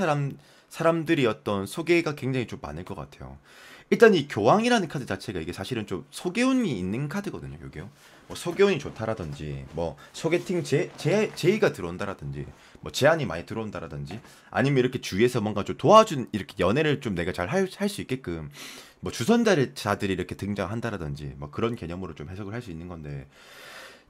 사람들이 어떤 소개가 굉장히 좀 많을 것 같아요. 일단 이 교황이라는 카드 자체가 이게 사실은 좀 소개운이 있는 카드거든요. 여기요. 뭐 소개운이 좋다라든지 뭐 소개팅 제의가 들어온다라든지 뭐 제안이 많이 들어온다라든지 아니면 이렇게 주위에서 뭔가 좀 도와준 이렇게 연애를 좀 내가 잘 할 수 있게끔 뭐 주선자들이 이렇게 등장한다라든지 뭐 그런 개념으로 좀 해석을 할 수 있는 건데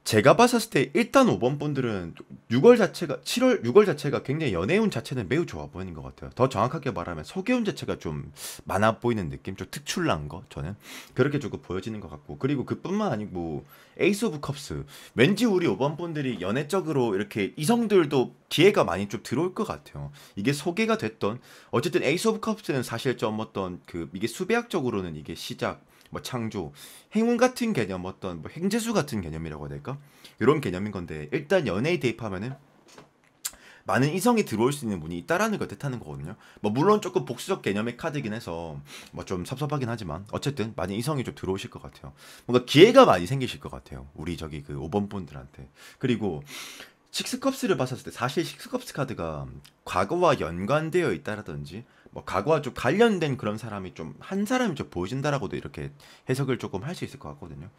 제가 봤었을 때 일단 5번 분들은 6월 자체가 7월 6월 자체가 굉장히 연애운 자체는 매우 좋아 보이는 것 같아요. 더 정확하게 말하면 소개운 자체가 좀 많아 보이는 느낌, 좀 특출난 거 저는 그렇게 조금 보여지는 것 같고 그리고 그뿐만 아니고 에이스 오브 컵스 왠지 우리 5번 분들이 연애적으로 이렇게 이성들도 기회가 많이 좀 들어올 것 같아요. 이게 소개가 됐던 어쨌든 에이스 오브 컵스는 사실 좀 어떤 그 이게 수배학적으로는 이게 시작 뭐 창조, 행운 같은 개념, 어떤 뭐 행재수 같은 개념이라고 해야 될까? 이런 개념인 건데 일단 연애에 대입하면은 많은 이성이 들어올 수 있는 문이 있다라는 걸 뜻하는 거거든요. 뭐 물론 조금 복수적 개념의 카드긴 해서 뭐 좀 섭섭하긴 하지만 어쨌든 많은 이성이 좀 들어오실 것 같아요. 뭔가 기회가 많이 생기실 것 같아요. 우리 저기 그 5번 분들한테. 그리고 식스컵스를 봤었을 때 사실 식스컵스 카드가 과거와 연관되어 있다라든지 뭐 과거와 좀 관련된 그런 사람이 좀 한 사람이 좀 보여진다라고도 이렇게 해석을 조금 할 수 있을 것 같거든요.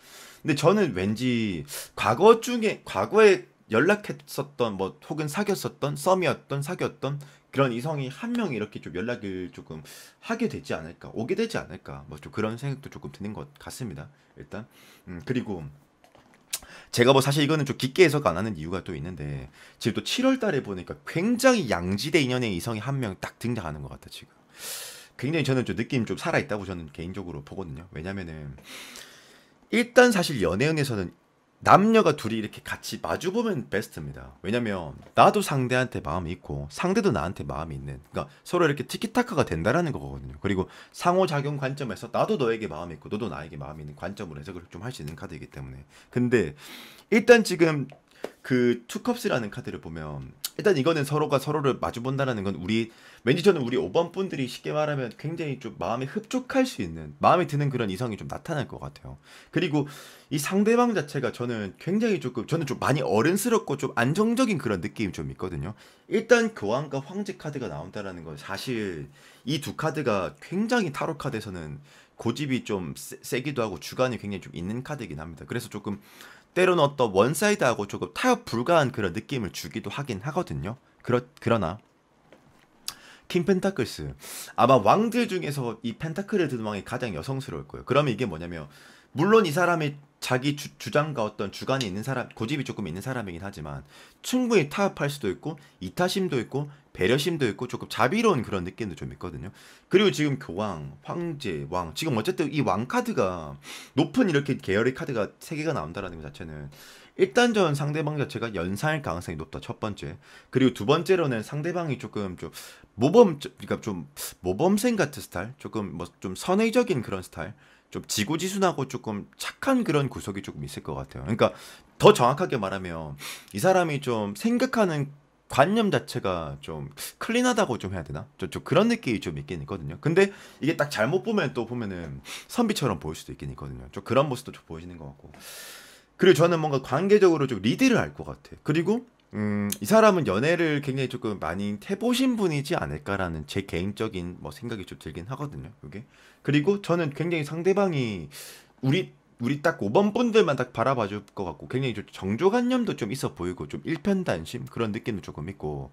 근데 저는 왠지 과거 중에 과거에 연락했었던 뭐 혹은 사귀었었던 썸이었던 사귀었던 그런 이성이 한 명이 이렇게 좀 연락을 조금 하게 되지 않을까 오게 되지 않을까 뭐 좀 그런 생각도 조금 드는 것 같습니다. 일단 그리고 제가 뭐 사실 이거는 좀 깊게 해석 안 하는 이유가 또 있는데 지금 또 7월 달에 보니까 굉장히 양지대 인연의 이성이 한 명 딱 등장하는 것 같아 지금. 굉장히 저는 좀 느낌 좀 살아 있다고 저는 개인적으로 보거든요. 왜냐면은 일단 사실 연애운에서는 남녀가 둘이 이렇게 같이 마주보면 베스트입니다. 왜냐면 나도 상대한테 마음이 있고 상대도 나한테 마음이 있는 그러니까 서로 이렇게 티키타카가 된다라는 거거든요. 그리고 상호작용 관점에서 나도 너에게 마음이 있고 너도 나에게 마음이 있는 관점으로 해석을 좀 할 수 있는 카드이기 때문에 근데 일단 지금 그 투컵스라는 카드를 보면 일단 이거는 서로가 서로를 마주 본다라는 건 우리 왠지 저는 우리 5번 분들이 쉽게 말하면 굉장히 좀 마음에 흡족할 수 있는 마음에 드는 그런 이성이 좀 나타날 것 같아요. 그리고 이 상대방 자체가 저는 굉장히 조금 저는 좀 많이 어른스럽고 좀 안정적인 그런 느낌이 좀 있거든요. 일단 교황과 황제 카드가 나온다라는 건 사실 이 두 카드가 굉장히 타로 카드에서는 고집이 좀 세기도 하고 주관이 굉장히 좀 있는 카드이긴 합니다. 그래서 조금 때로는 어떤 원사이드하고 조금 타협 불가한 그런 느낌을 주기도 하긴 하거든요. 그러나 킹 펜타클스 아마 왕들 중에서 이 펜타클을 드는 왕이 가장 여성스러울 거예요. 그러면 이게 뭐냐면 물론 이 사람이 자기 주장과 어떤 주관이 있는 사람 고집이 조금 있는 사람이긴 하지만 충분히 타협할 수도 있고 이타심도 있고 배려심도 있고 조금 자비로운 그런 느낌도 좀 있거든요. 그리고 지금 교황, 황제, 왕 지금 어쨌든 이 왕 카드가 높은 이렇게 계열의 카드가 세 개가 나온다라는 것 자체는 일단 전 상대방 자체가 연상일 가능성이 높다 첫 번째. 그리고 두 번째로는 상대방이 조금 좀 그러니까 좀 모범생 같은 스타일, 조금 뭐 좀 선의적인 그런 스타일, 좀 지고지순하고 조금 착한 그런 구석이 조금 있을 것 같아요. 그러니까 더 정확하게 말하면 이 사람이 좀 생각하는 관념 자체가 좀 클린하다고 좀 해야 되나? 좀 그런 느낌이 좀 있긴 있거든요. 근데 이게 딱 잘못 보면 또 보면은 선비처럼 보일 수도 있긴 있거든요. 좀 그런 모습도 좀 보여지는 것 같고. 그리고 저는 뭔가 관계적으로 좀 리드를 할 것 같아. 그리고 이 사람은 연애를 굉장히 조금 많이 해보신 분이지 않을까라는 제 개인적인 뭐 생각이 좀 들긴 하거든요. 그게. 그리고 저는 굉장히 상대방이 우리 딱 5번 분들만 딱 바라봐 줄 것 같고 굉장히 좀 정조관념도 좀 있어 보이고 좀 일편단심 그런 느낌도 조금 있고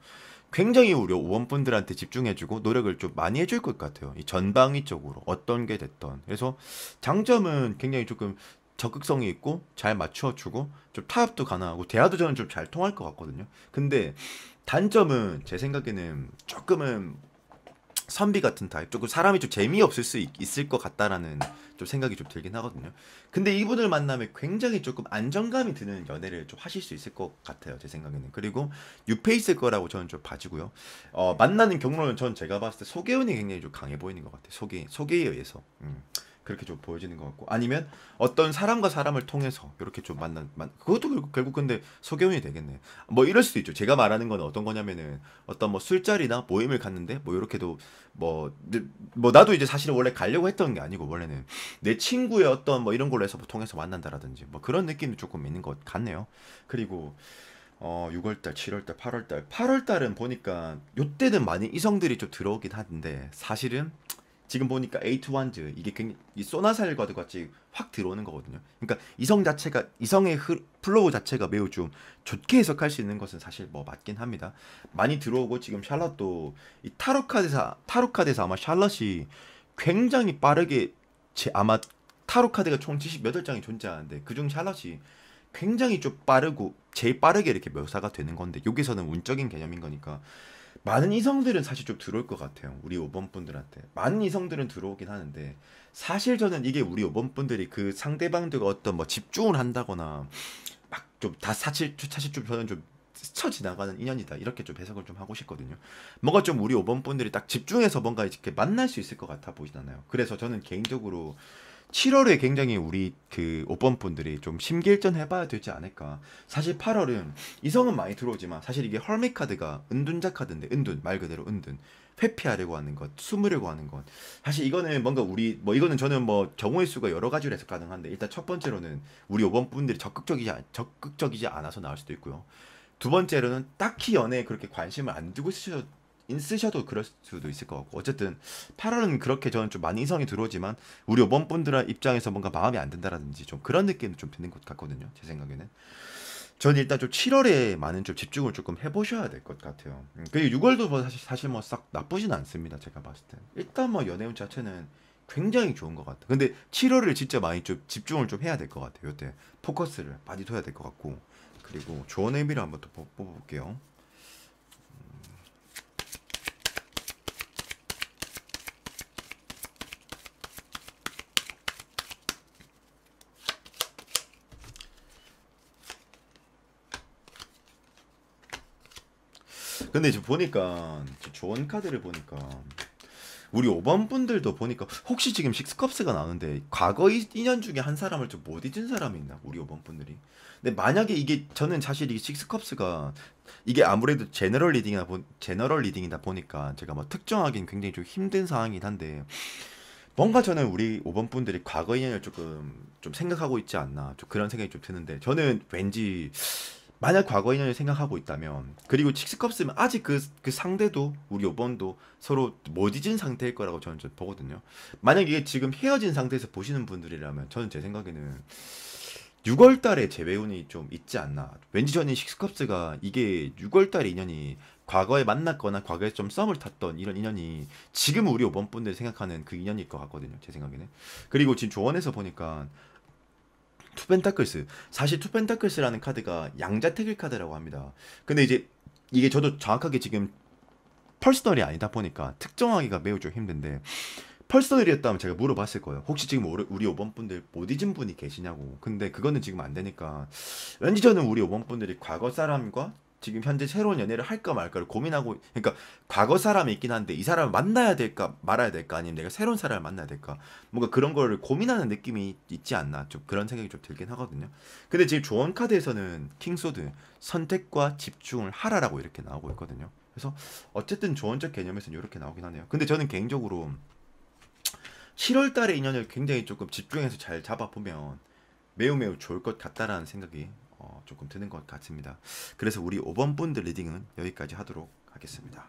굉장히 우리 5번 분들한테 집중해주고 노력을 좀 많이 해줄 것 같아요. 이 전방위 쪽으로 어떤 게 됐던. 그래서 장점은 굉장히 조금 적극성이 있고 잘 맞춰주고 좀 타협도 가능하고 대화도 저는 좀 잘 통할 것 같거든요. 근데 단점은 제 생각에는 조금은 선비 같은 타입 조금 사람이 좀 재미없을 수 있을 것 같다라는 좀 생각이 좀 들긴 하거든요. 근데 이분을 만나면 굉장히 조금 안정감이 드는 연애를 좀 하실 수 있을 것 같아요. 제 생각에는. 그리고 유페 있을 거라고 저는 좀 봐지고요. 만나는 경로는 전 제가 봤을 때 소개운이 굉장히 좀 강해 보이는 것 같아요. 소개에 의해서. 그렇게 좀 보여지는 것 같고 아니면 어떤 사람과 사람을 통해서 이렇게 좀 그것도 결국 근데 소개운이 되겠네. 뭐 이럴 수도 있죠. 제가 말하는 건 어떤 거냐면은 어떤 뭐 술자리나 모임을 갔는데 뭐 이렇게도 뭐 나도 이제 사실은 원래 가려고 했던 게 아니고 원래는 내 친구의 어떤 뭐 이런 걸로 해서 통해서 만난다라든지 뭐 그런 느낌이 조금 있는 것 같네요. 그리고 6월달, 7월달, 8월달은 보니까 요때는 많이 이성들이 좀 들어오긴 하는데 사실은 지금 보니까 에이트 완즈 이게 굉장히 이 소나살과도 같이 확 들어오는 거거든요. 그러니까 이성의 플로우 자체가 매우 좀 좋게 해석할 수 있는 것은 사실 뭐 맞긴 합니다. 많이 들어오고 지금 샬럿도 이 타로 카드에서 아마 샬럿이 굉장히 빠르게 아마 타로 카드가 총 78장이 존재하는데 그중 샬럿이 굉장히 좀 빠르고 제일 빠르게 이렇게 묘사가 되는 건데 여기서는 운적인 개념인 거니까 많은 이성들은 사실 좀 들어올 것 같아요. 우리 5번 분들한테. 많은 이성들은 들어오긴 하는데 사실 저는 이게 우리 5번 분들이 그 상대방들과 어떤 뭐 집중을 한다거나 막 좀 다 사실 좀 저는 좀 스쳐 지나가는 인연이다. 이렇게 좀 해석을 좀 하고 싶거든요. 뭔가 좀 우리 5번 분들이 딱 집중해서 뭔가 이렇게 만날 수 있을 것 같아 보이잖아요. 그래서 저는 개인적으로 7월에 굉장히 우리 그 5번 분들이 좀 심기일전 해봐야 되지 않을까. 사실 8월은 이성은 많이 들어오지만 사실 이게 헐메 카드가 은둔자 카드인데 은둔 말 그대로 은둔 회피하려고 하는 것, 숨으려고 하는 것. 사실 이거는 뭔가 우리 뭐 이거는 저는 뭐 경우의 수가 여러 가지로 해서 가능한데 일단 첫 번째로는 우리 5번 분들이 적극적이지 않아서 나올 수도 있고요. 두 번째로는 딱히 연애에 그렇게 관심을 안 두고 있으셔도 그럴 수도 있을 것 같고 어쨌든 8월은 그렇게 저는 좀 많이 이성이 들어오지만 우리 5번 분들 입장에서 뭔가 마음이 안 든다라든지 좀 그런 느낌도 좀 드는 것 같거든요 제 생각에는. 저는 일단 좀 7월에 많은 좀 집중을 조금 해보셔야 될 것 같아요. 그리고 6월도 뭐 사실 뭐 싹 나쁘진 않습니다 제가 봤을 때. 일단 뭐 연애운 자체는 굉장히 좋은 것 같아. 근데 7월을 진짜 많이 좀 집중을 좀 해야 될 것 같아요. 이때 포커스를 많이 둬야 될 것 같고 그리고 좋은 의미를 한번 또 뽑아볼게요. 근데 지금 보니까 좋은 카드를 보니까 우리 5번 분들도 보니까 혹시 지금 식스컵스가 나오는데 과거 인연 중에 한 사람을 좀 못 잊은 사람이 있나 우리 5번 분들이. 근데 만약에 이게 저는 사실 이 식스컵스가 이게 아무래도 제너럴 리딩이다 보니까 제가 뭐 특정하기는 굉장히 좀 힘든 상황이긴 한데 뭔가 저는 우리 5번 분들이 과거 인연을 조금 좀 생각하고 있지 않나 좀 그런 생각이 좀 드는데 저는 왠지 만약 과거 인연을 생각하고 있다면 그리고 칙스컵스면 아직 그 상대도 우리 5번도 서로 못 잊은 상태일 거라고 저는 좀 보거든요. 만약 이게 지금 헤어진 상태에서 보시는 분들이라면 저는 제 생각에는 6월 달에 재배운이 좀 있지 않나. 왠지 저는 식스컵스가 이게 6월 달에 인연이 과거에 만났거나 과거에 좀 썸을 탔던 이런 인연이 지금 우리 5번 분들이 생각하는 그 인연일 것 같거든요. 제 생각에는. 그리고 지금 조언에서 보니까 투펜타클스 사실 투펜타클스라는 카드가 양자택일 카드라고 합니다. 근데 이제 이게 저도 정확하게 지금 퍼스널이 아니다 보니까 특정하기가 매우 좀 힘든데 퍼스널이었다면 제가 물어봤을 거예요. 혹시 지금 우리 5번 분들 못 잊은 분이 계시냐고. 근데 그거는 지금 안 되니까 왠지 저는 우리 5번 분들이 과거 사람과 지금 현재 새로운 연애를 할까 말까를 고민하고 그러니까 과거 사람이 있긴 한데 이 사람을 만나야 될까 말아야 될까 아니면 내가 새로운 사람을 만나야 될까 뭔가 그런 거를 고민하는 느낌이 있지 않나 좀 그런 생각이 좀 들긴 하거든요. 근데 지금 조언 카드에서는 킹소드 선택과 집중을 하라라고 이렇게 나오고 있거든요. 그래서 어쨌든 조언적 개념에서는 이렇게 나오긴 하네요. 근데 저는 개인적으로 7월 달에 인연을 굉장히 조금 집중해서 잘 잡아보면 매우 매우 좋을 것 같다라는 생각이 조금 드는 것 같습니다. 그래서 우리 5번 분들 리딩은 여기까지 하도록 하겠습니다.